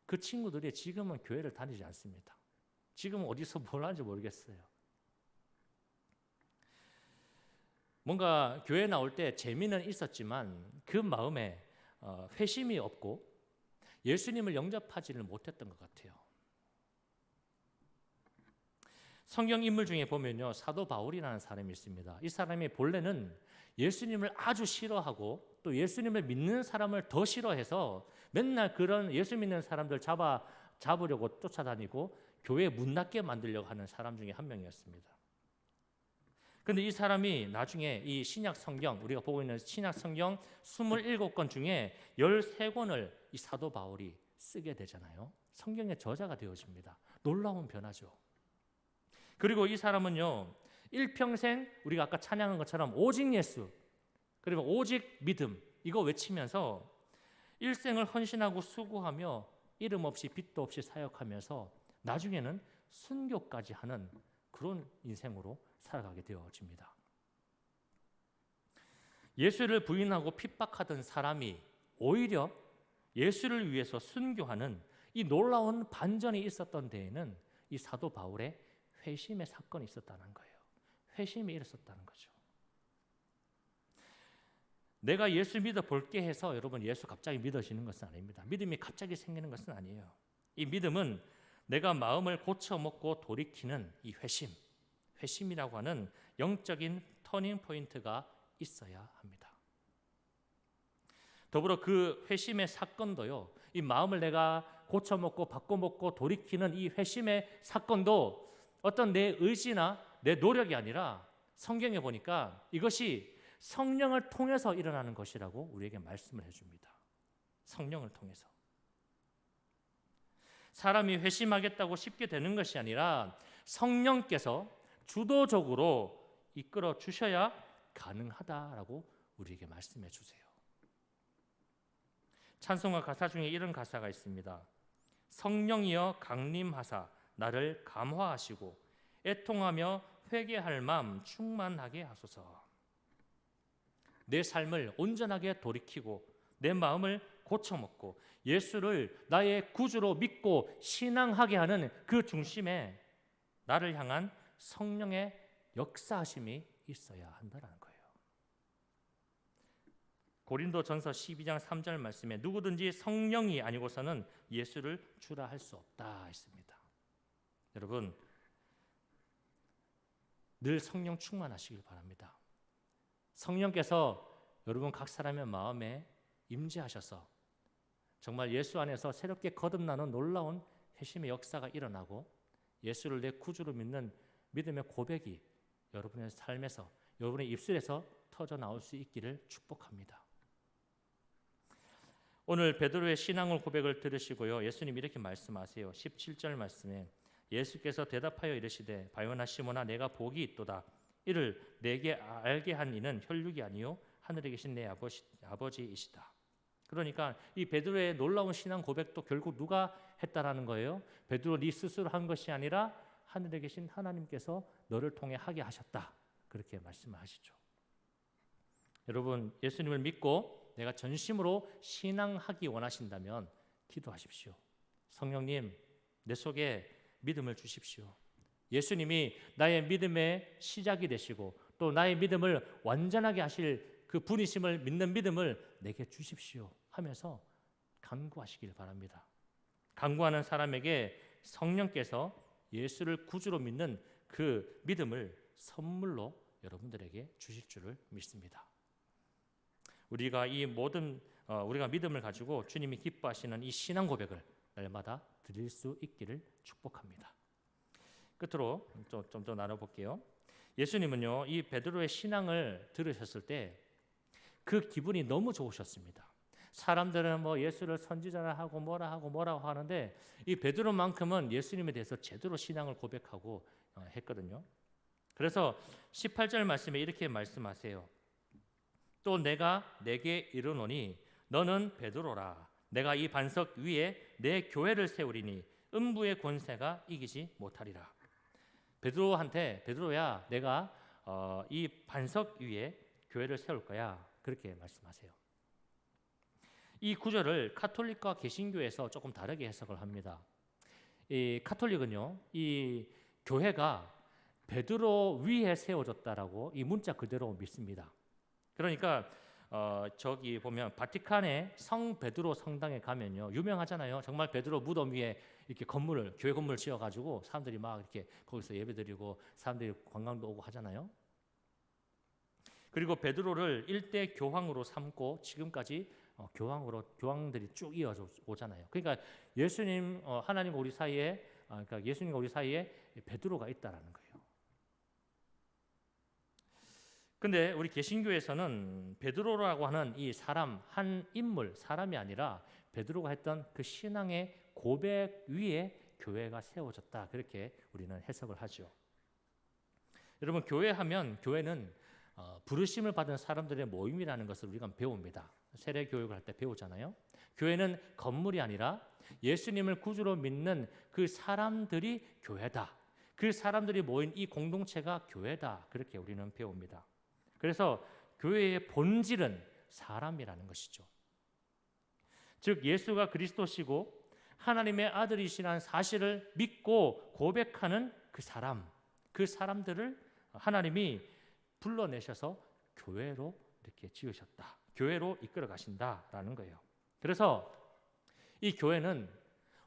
그 친구들이 지금은 교회를 다니지 않습니다. 지금은 어디서 뭘 하는지 모르겠어요. 뭔가 교회 나올 때 재미는 있었지만 그 마음에 회심이 없고 예수님을 영접하지를 못했던 것 같아요. 성경 인물 중에 보면요, 사도 바울이라는 사람이 있습니다. 이 사람이 본래는 예수님을 아주 싫어하고 또 예수님을 믿는 사람을 더 싫어해서 맨날 그런 예수 믿는 사람들 잡으려고 쫓아다니고 교회 문 닫게 만들려고 하는 사람 중에 한 명이었습니다. 그런데 이 사람이 나중에 이 신약 성경, 우리가 보고 있는 신약 성경 27권 중에 13권을 이 사도 바울이 쓰게 되잖아요. 성경의 저자가 되어집니다. 놀라운 변화죠. 그리고 이 사람은요, 일평생 우리가 아까 찬양한 것처럼 오직 예수, 그리고 오직 믿음, 이거 외치면서 일생을 헌신하고 수고하며 이름 없이 빚도 없이 사역하면서 나중에는 순교까지 하는 그런 인생으로 살아가게 되어집니다. 예수를 부인하고 핍박하던 사람이 오히려 예수를 위해서 순교하는 이 놀라운 반전이 있었던 데에는 이 사도 바울의 회심의 사건이 있었다는 거예요. 회심이 일었었다는 거죠. 내가 예수 믿어 볼게 해서 여러분 예수 갑자기 믿어지는 것은 아닙니다. 믿음이 갑자기 생기는 것은 아니에요. 이 믿음은 내가 마음을 고쳐 먹고 돌이키는 이 회심이라고 하는 영적인 터닝 포인트가 있어야 합니다. 더불어 그 회심의 사건도요, 이 마음을 내가 고쳐 먹고 바꿔 먹고 돌이키는 이 회심의 사건도 어떤 내 의지나 내 노력이 아니라 성경에 보니까 이것이 성령을 통해서 일어나는 것이라고 우리에게 말씀을 해줍니다. 성령을 통해서. 사람이 회심하겠다고 쉽게 되는 것이 아니라 성령께서 주도적으로 이끌어 주셔야 가능하다라고 우리에게 말씀해 주세요. 찬송가 가사 중에 이런 가사가 있습니다. 성령이여 강림하사 나를 감화하시고 애통하며 회개할 마음 충만하게 하소서. 내 삶을 온전하게 돌이키고 내 마음을 고쳐먹고 예수를 나의 구주로 믿고 신앙하게 하는 그 중심에 나를 향한 성령의 역사하심이 있어야 한다는 거예요. 고린도전서 12장 3절 말씀에 누구든지 성령이 아니고서는 예수를 주라 할 수 없다 했습니다. 여러분, 늘 성령 충만하시길 바랍니다. 성령께서 여러분 각 사람의 마음에 임재하셔서 정말 예수 안에서 새롭게 거듭나는 놀라운 회심의 역사가 일어나고 예수를 내 구주로 믿는 믿음의 고백이 여러분의 삶에서, 여러분의 입술에서 터져 나올 수 있기를 축복합니다. 오늘 베드로의 신앙을 고백을 들으시고요. 예수님 이렇게 말씀하세요. 17절 말씀에 예수께서 대답하여 이르시되 바요나 시모나 내가 복이 있도다. 이를 내게 알게 한 이는 혈육이 아니요 하늘에 계신 내 아버지이시다. 그러니까 이 베드로의 놀라운 신앙 고백도 결국 누가 했다라는 거예요? 베드로 네 스스로 한 것이 아니라 하늘에 계신 하나님께서 너를 통해 하게 하셨다. 그렇게 말씀하시죠. 여러분, 예수님을 믿고 내가 전심으로 신앙하기 원하신다면 기도하십시오. 성령님, 내 속에 믿음을 주십시오. 예수님이 나의 믿음의 시작이 되시고 또 나의 믿음을 완전하게 하실 그 분이심을 믿는 믿음을 내게 주십시오 하면서 간구하시길 바랍니다. 간구하는 사람에게 성령께서 예수를 구주로 믿는 그 믿음을 선물로 여러분들에게 주실 줄을 믿습니다. 우리가 우리가 믿음을 가지고 주님이 기뻐하시는 이 신앙 고백을 날마다 드릴 수 있기를 축복합니다. 끝으로 좀 더 나눠볼게요. 예수님은요, 이 베드로의 신앙을 들으셨을 때 그 기분이 너무 좋으셨습니다. 사람들은 뭐 예수를 선지자라 하고 뭐라고 하는데 이 베드로만큼은 예수님에 대해서 제대로 신앙을 고백하고 했거든요. 그래서 18절 말씀에 이렇게 말씀하세요. 또 내가 내게 이르노니 너는 베드로라. 내가 이 반석 위에 내 교회를 세우리니 음부의 권세가 이기지 못하리라. 베드로한테 베드로야, 내가 이 반석 위에 교회를 세울 거야. 그렇게 말씀하세요. 이 구절을 카톨릭과 개신교에서 조금 다르게 해석을 합니다. 이 카톨릭은요, 이 교회가 베드로 위에 세워졌다라고 이 문자 그대로 믿습니다. 그러니까 저기 보면 바티칸의 성 베드로 성당에 가면요, 유명하잖아요. 정말 베드로 무덤 위에 이렇게 교회 건물을 지어가지고 사람들이 막 이렇게 거기서 예배드리고 사람들이 관광도 오고 하잖아요. 그리고 베드로를 일대 교황으로 삼고 지금까지 교황들이 쭉 이어져 오잖아요. 그러니까 예수님, 하나님과 우리 사이에, 그러니까 예수님과 우리 사이에 베드로가 있다라는 거예요. 근데 우리 개신교에서는 베드로라고 하는 이 사람, 한 인물, 사람이 아니라 베드로가 했던 그 신앙의 고백 위에 교회가 세워졌다. 그렇게 우리는 해석을 하죠. 여러분, 교회하면 교회는 부르심을 받은 사람들의 모임이라는 것을 우리가 배웁니다. 세례 교육을 할 때 배우잖아요. 교회는 건물이 아니라 예수님을 구주로 믿는 그 사람들이 교회다. 그 사람들이 모인 이 공동체가 교회다. 그렇게 우리는 배웁니다. 그래서 교회의 본질은 사람이라는 것이죠. 즉 예수가 그리스도시고 하나님의 아들이시라는 사실을 믿고 고백하는 그 사람들을 하나님이 불러내셔서 교회로 이렇게 지으셨다. 교회로 이끌어 가신다라는 거예요. 그래서 이 교회는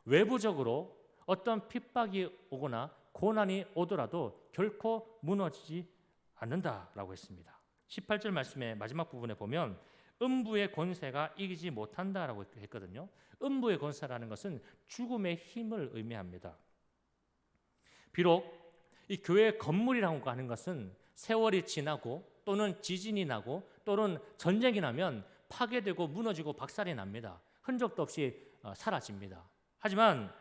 외부적으로 어떤 핍박이 오거나 고난이 오더라도 결코 무너지지 않는다라고 했습니다. 18절 말씀의 마지막 부분에 보면 음부의 권세가 이기지 못한다라고 했거든요. 음부의 권세라는 것은 죽음의 힘을 의미합니다. 비록 이 교회의 건물이라고 하는 것은 세월이 지나고 또는 지진이 나고 또는 전쟁이 나면 파괴되고 무너지고 박살이 납니다. 흔적도 없이 사라집니다. 하지만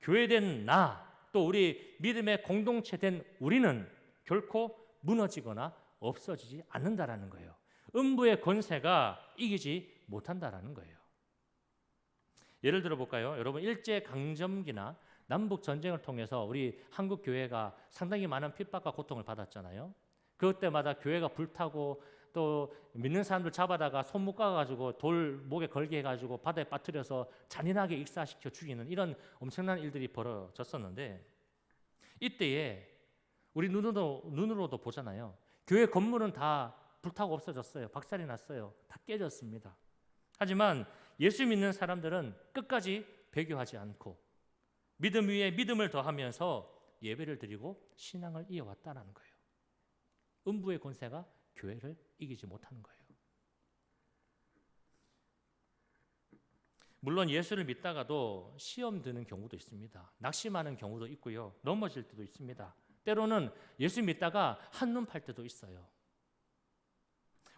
교회된 또 우리 믿음의 공동체된 우리는 결코 무너지거나 없어지지 않는다라는 거예요. 음부의 권세가 이기지 못한다라는 거예요. 예를 들어 볼까요? 여러분, 일제 강점기나 남북 전쟁을 통해서 우리 한국 교회가 상당히 많은 핍박과 고통을 받았잖아요. 그때마다 교회가 불타고 또 믿는 사람들 잡아다가 손 묶어가지고 돌 목에 걸게 해가지고 바다에 빠뜨려서 잔인하게 익사시켜 죽이는 이런 엄청난 일들이 벌어졌었는데 이때에 우리 눈으로도 보잖아요. 교회 건물은 다 불타고 없어졌어요. 박살이 났어요. 다 깨졌습니다. 하지만 예수 믿는 사람들은 끝까지 배교하지 않고 믿음 위에 믿음을 더하면서 예배를 드리고 신앙을 이어왔다는 거예요. 음부의 권세가 교회를 이기지 못하는 거예요. 물론 예수를 믿다가도 시험 드는 경우도 있습니다. 낙심하는 경우도 있고요. 넘어질 때도 있습니다. 때로는 예수 믿다가 한눈 팔 때도 있어요.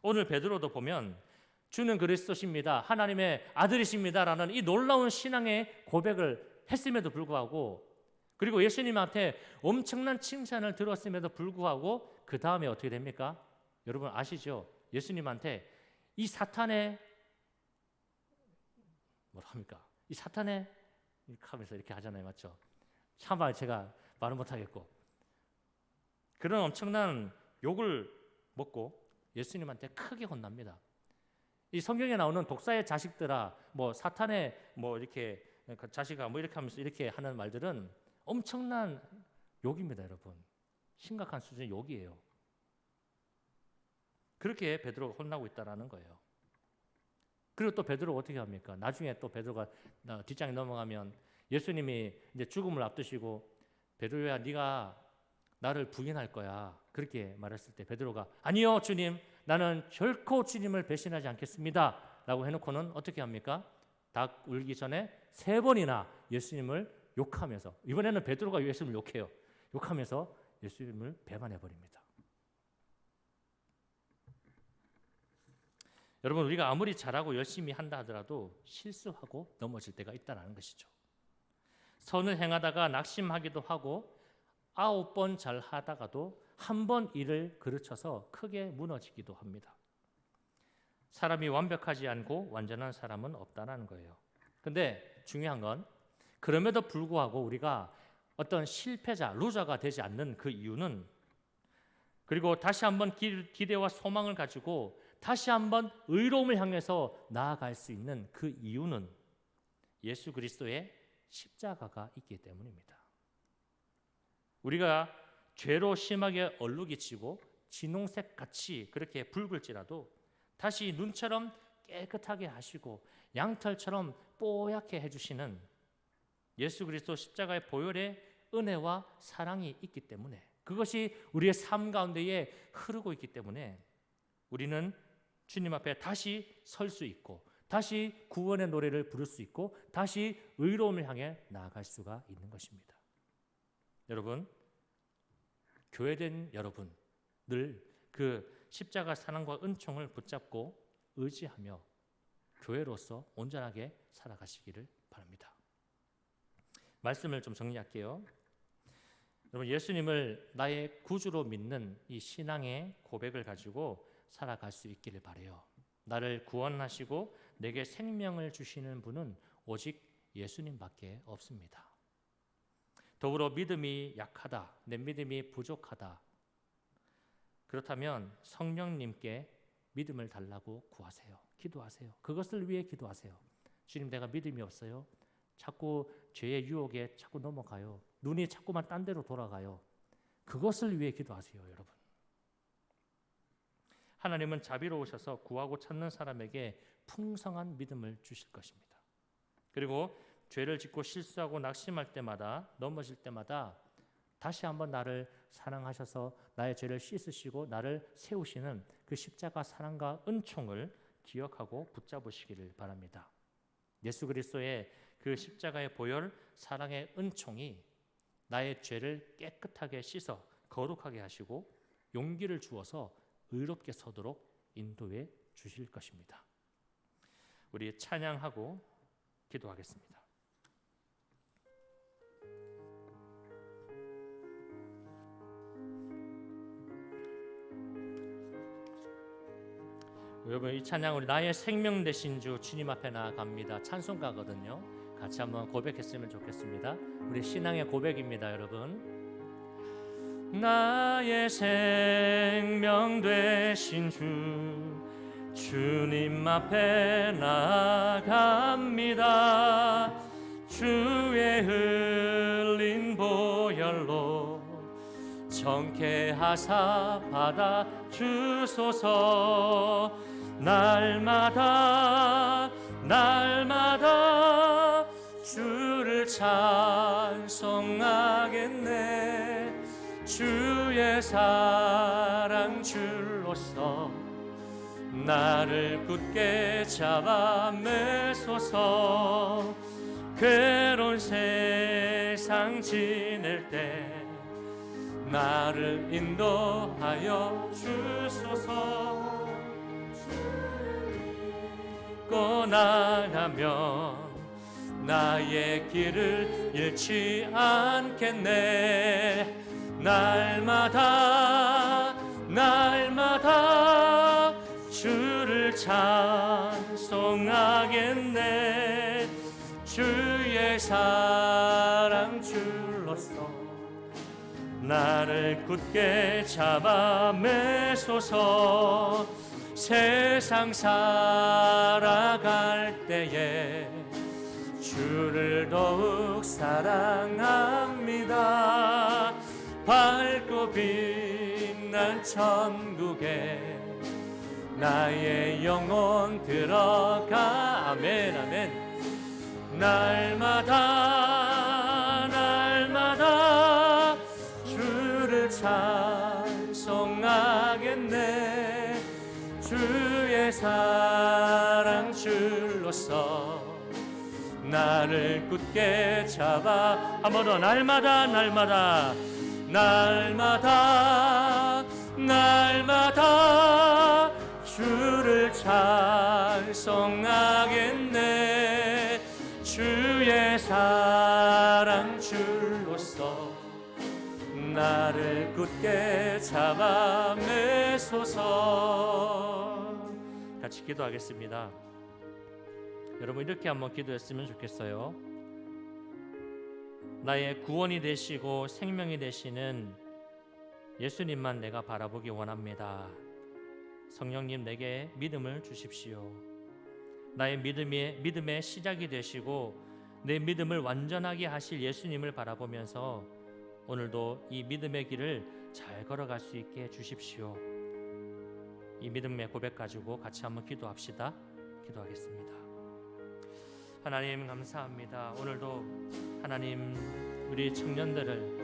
오늘 베드로도 보면 주는 그리스도십니다, 하나님의 아들이십니다라는 이 놀라운 신앙의 고백을 했음에도 불구하고, 그리고 예수님한테 엄청난 칭찬을 들었음에도 불구하고 그 다음에 어떻게 됩니까? 여러분 아시죠? 예수님한테 이 사탄의 뭐라 합니까? 이 사탄의 이렇게 하면서 이렇게 하잖아요, 맞죠? 차마 제가 말을 못하겠고 그런 엄청난 욕을 먹고 예수님한테 크게 혼납니다. 이 성경에 나오는 독사의 자식들아, 뭐 사탄의 뭐 이렇게 자식아, 뭐 이렇게 하면서 이렇게 하는 말들은 엄청난 욕입니다, 여러분. 심각한 수준의 욕이에요. 그렇게 베드로가 혼나고 있다라는 거예요. 그리고 또 베드로가 어떻게 합니까? 나중에 또 베드로가 뒷장에 넘어가면 예수님이 이제 죽음을 앞두시고 베드로야, 네가 나를 부인할 거야, 그렇게 말했을 때 베드로가 아니요 주님, 나는 결코 주님을 배신하지 않겠습니다 라고 해놓고는 어떻게 합니까? 닭 울기 전에 3번이나 예수님을 욕하면서, 이번에는 베드로가 예수님을 욕해요. 욕하면서 예수님을 배반해버립니다. 여러분, 우리가 아무리 잘하고 열심히 한다 하더라도 실수하고 넘어질 때가 있다는 것이죠. 선을 행하다가 낙심하기도 하고 9번 잘 하다가도 한 번 일을 그르쳐서 크게 무너지기도 합니다. 사람이 완벽하지 않고 완전한 사람은 없다는 거예요. 근데 중요한 건 그럼에도 불구하고 우리가 어떤 실패자, 루저가 되지 않는 그 이유는, 그리고 다시 한번 기대와 소망을 가지고 다시 한번 의로움을 향해서 나아갈 수 있는 그 이유는 예수 그리스도의 십자가가 있기 때문입니다. 우리가 죄로 심하게 얼룩이치고 진홍색 같이 그렇게 붉을지라도 다시 눈처럼 깨끗하게 하시고 양털처럼 뽀얗게 해주시는 예수 그리스도 십자가의 보혈의 은혜와 사랑이 있기 때문에, 그것이 우리의 삶 가운데에 흐르고 있기 때문에 우리는 주님 앞에 다시 설 수 있고 다시 구원의 노래를 부를 수 있고 다시 의로움을 향해 나아갈 수가 있는 것입니다. 여러분, 교회된 여러분, 늘 그 십자가 사랑과 은총을 붙잡고 의지하며 교회로서 온전하게 살아가시기를 바랍니다. 말씀을 좀 정리할게요. 여러분, 예수님을 나의 구주로 믿는 이 신앙의 고백을 가지고 살아갈 수 있기를 바라요. 나를 구원하시고 내게 생명을 주시는 분은 오직 예수님밖에 없습니다. 더불어 믿음이 약하다, 내 믿음이 부족하다, 그렇다면 성령님께 믿음을 달라고 구하세요. 기도하세요. 그것을 위해 기도하세요. 주님, 내가 믿음이 없어요. 자꾸 죄의 유혹에 자꾸 넘어가요. 눈이 자꾸만 딴 데로 돌아가요. 그것을 위해 기도하세요, 여러분. 하나님은 자비로우셔서 구하고 찾는 사람에게 풍성한 믿음을 주실 것입니다. 그리고 죄를 짓고 실수하고 낙심할 때마다, 넘어질 때마다 다시 한번 나를 사랑하셔서 나의 죄를 씻으시고 나를 세우시는 그 십자가 사랑과 은총을 기억하고 붙잡으시기를 바랍니다. 예수 그리스도의 그 십자가의 보혈, 사랑의 은총이 나의 죄를 깨끗하게 씻어 거룩하게 하시고 용기를 주어서 의롭게 서도록 인도해 주실 것입니다. 우리 찬양하고 기도하겠습니다. 여러분, 이 찬양 우리 나의 생명 되신 주 주님 앞에 나아갑니다. 찬송가거든요. 같이 한번 고백했으면 좋겠습니다. 우리 신앙의 고백입니다, 여러분. 나의 생명 되신 주 주님 앞에 나아갑니다. 주의 흘린 보혈로 정케하사 받아 주소서. 날마다 주를 찬송하겠네. 주의 사랑 줄로서 나를 굳게 잡아 매소서. 괴로운 세상 지낼 때 나를 인도하여 주소서. 주를 걷고 나가면 나의 길을 잃지 않겠네. 날마다 날마다 주를 찬송하겠네. 주의 사랑 줄로서 나를 굳게 잡아 매소서. 세상 살아갈 때에 주를 더욱 사랑합니다. 밝고 빛난 천국에 나의 영혼 들어가. 아멘 아멘. 날마다 날마다 주를 찬송하겠네. 주의 사랑 줄로서 나를 굳게 잡아. 한 번 더. 날마다 날마다 날마다 날마다 주를 찬송하겠네. 주의 사랑 줄로서 나를 굳게 잡아 매소서. 같이 기도하겠습니다. 여러분 이렇게 한번 기도했으면 좋겠어요. 나의 구원이 되시고 생명이 되시는 예수님만 내가 바라보기 원합니다. 성령님 내게 믿음을 주십시오. 나의 믿음의 시작이 되시고 내 믿음을 완전하게 하실 예수님을 바라보면서 오늘도 이 믿음의 길을 잘 걸어갈 수 있게 해주십시오. 이 믿음의 고백 가지고 같이 한번 기도합시다. 기도하겠습니다. 하나님 감사합니다. 오늘도 하나님 우리 청년들을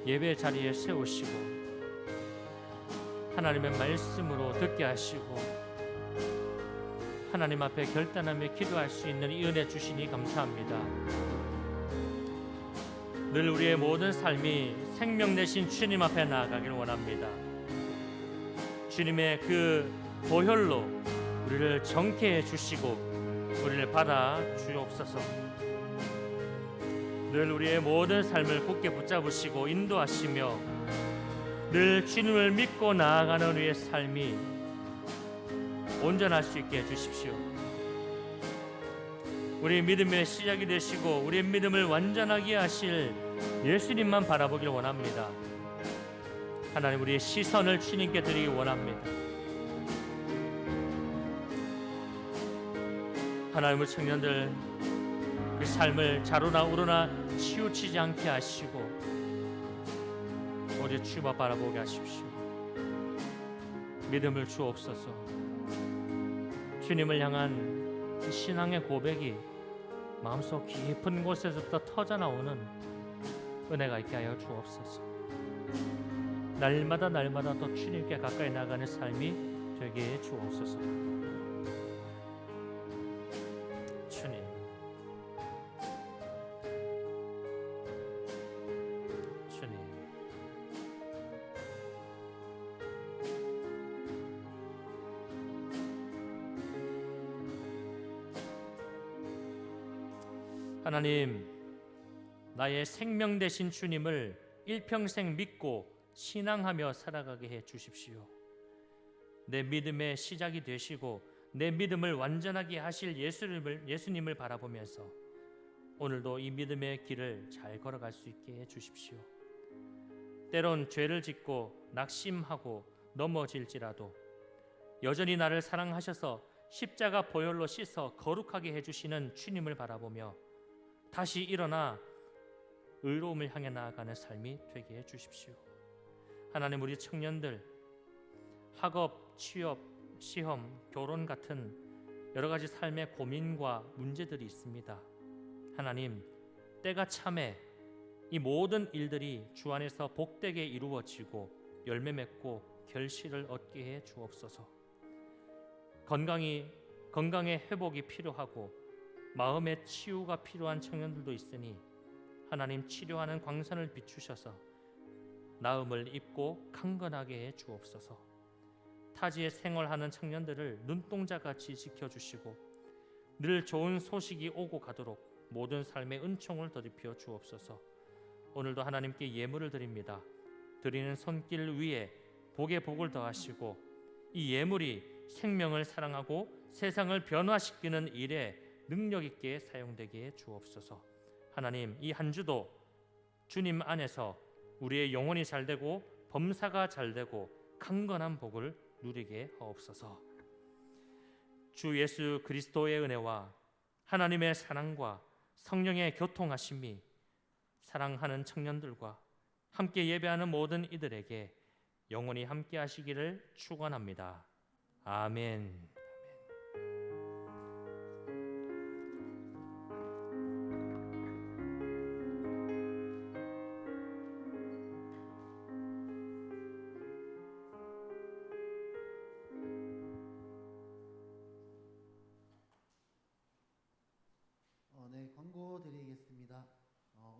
예배 자리에 세우시고 하나님의 말씀으로 듣게 하시고 하나님 앞에 결단하며 기도할 수 있는 이 은혜 주시니 감사합니다. 늘 우리의 모든 삶이 생명 되신 주님 앞에 나아가길 원합니다. 주님의 그 보혈로 우리를 정케해 주시고 우리를 받아 주옵소서. 늘 우리의 모든 삶을 굳게 붙잡으시고 인도하시며 늘 주님을 믿고 나아가는 우리의 삶이 온전할 수 있게 해주십시오. 우리 믿음의 시작이 되시고 우리의 믿음을 완전하게 하실 예수님만 바라보길 원합니다. 하나님 우리의 시선을 주님께 드리기 원합니다. 하나님 우리 청년들 그 삶을 좌로나 우로나 치우치지 않게 하시고 오직 주만 바라보게 하십시오. 믿음을 주옵소서. 주님을 향한 신앙의 고백이 마음속 깊은 곳에서부터 터져나오는 은혜가 있게 하여 주옵소서. 날마다 날마다 더 주님께 가까이 나가는 삶이 되게 해 주옵소서. 주님, 주님, 하나님, 나의 생명 되신 주님을 일평생 믿고 신앙하며 살아가게 해 주십시오. 내 믿음의 시작이 되시고 내 믿음을 완전하게 하실 예수님을 바라보면서 오늘도 이 믿음의 길을 잘 걸어갈 수 있게 해 주십시오. 때론 죄를 짓고 낙심하고 넘어질지라도 여전히 나를 사랑하셔서 십자가 보혈로 씻어 거룩하게 해주시는 주님을 바라보며 다시 일어나 의로움을 향해 나아가는 삶이 되게 해 주십시오. 하나님, 우리 청년들 학업, 취업, 시험, 결혼 같은 여러 가지 삶의 고민과 문제들이 있습니다. 하나님, 때가 참에 이 모든 일들이 주 안에서 복되게 이루어지고 열매 맺고 결실을 얻게 해 주옵소서. 건강의 회복이 필요하고 마음의 치유가 필요한 청년들도 있으니 하나님, 치료하는 광선을 비추셔서 나음을 입고 강건하게 해 주옵소서. 타지에 생활하는 청년들을 눈동자같이 지켜주시고 늘 좋은 소식이 오고 가도록 모든 삶의 은총을 더디펴 주옵소서. 오늘도 하나님께 예물을 드립니다. 드리는 손길 위에 복의 복을 더하시고 이 예물이 생명을 사랑하고 세상을 변화시키는 일에 능력 있게 사용되게 주옵소서. 하나님, 이 한 주도 주님 안에서 우리의 영혼이 잘되고 범사가 잘되고 강건한 복을 누리게 하옵소서. 주 예수 그리스도의 은혜와 하나님의 사랑과 성령의 교통하심이 사랑하는 청년들과 함께 예배하는 모든 이들에게 영원히 함께 하시기를 축원합니다. 아멘. 네, 광고 드리겠습니다.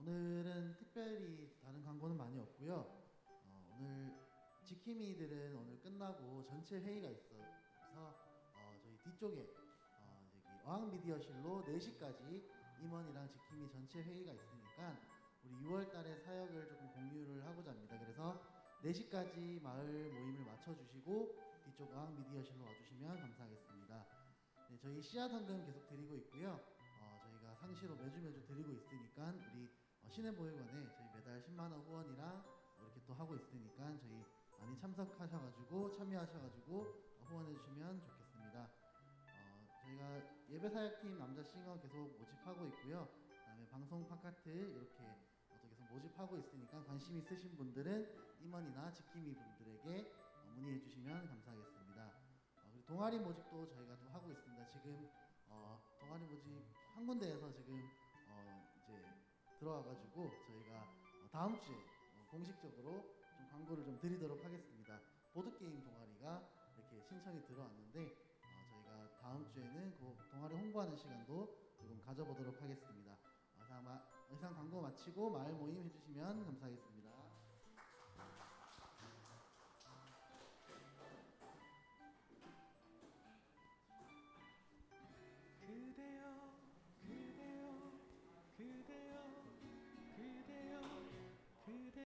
오늘은 특별히 다른 광고는 많이 없고요. 오늘 지킴이들은 오늘 끝나고 전체 회의가 있어서 저희 뒤쪽에 여기 어항미디어실로 4시까지 임원이랑 지킴이 전체 회의가 있으니까 우리 6월 달에 사역을 조금 공유를 하고자 합니다. 그래서 4시까지 마을 모임을 맞춰주시고 뒤쪽 어항미디어실로 와주시면 감사하겠습니다. 네, 저희 씨앗 헌금 계속 드리고 있고요. 저희가 상시로 매주 드리고 있으니까 우리 시내보육원에 저희 매달 10만원 후원이랑 이렇게 또 하고 있으니까 저희 많이 참석하셔가지고 참여하셔가지고 후원해주시면 좋겠습니다. 저희가 예배사역팀 남자 싱어 계속 모집하고 있고요. 그다음에 방송 팟캐스트 이렇게 또 계속 모집하고 있으니까 관심 있으신 분들은 임원이나 지킴이 분들에게 문의해 주시면 감사하겠습니다. 그리고 동아리 모집도 저희가 또 하고 있습니다. 지금 동아리 모집 한 군데에서 지금 이제 들어와가지고 저희가 다음 주에 공식적으로 좀 광고를 좀 드리도록 하겠습니다. 보드게임 동아리가 이렇게 신청이 들어왔는데 저희가 다음 주에는 그 동아리 홍보하는 시간도 조금 가져보도록 하겠습니다. 이상 광고 마치고 마을 모임 해주시면 감사하겠습니다.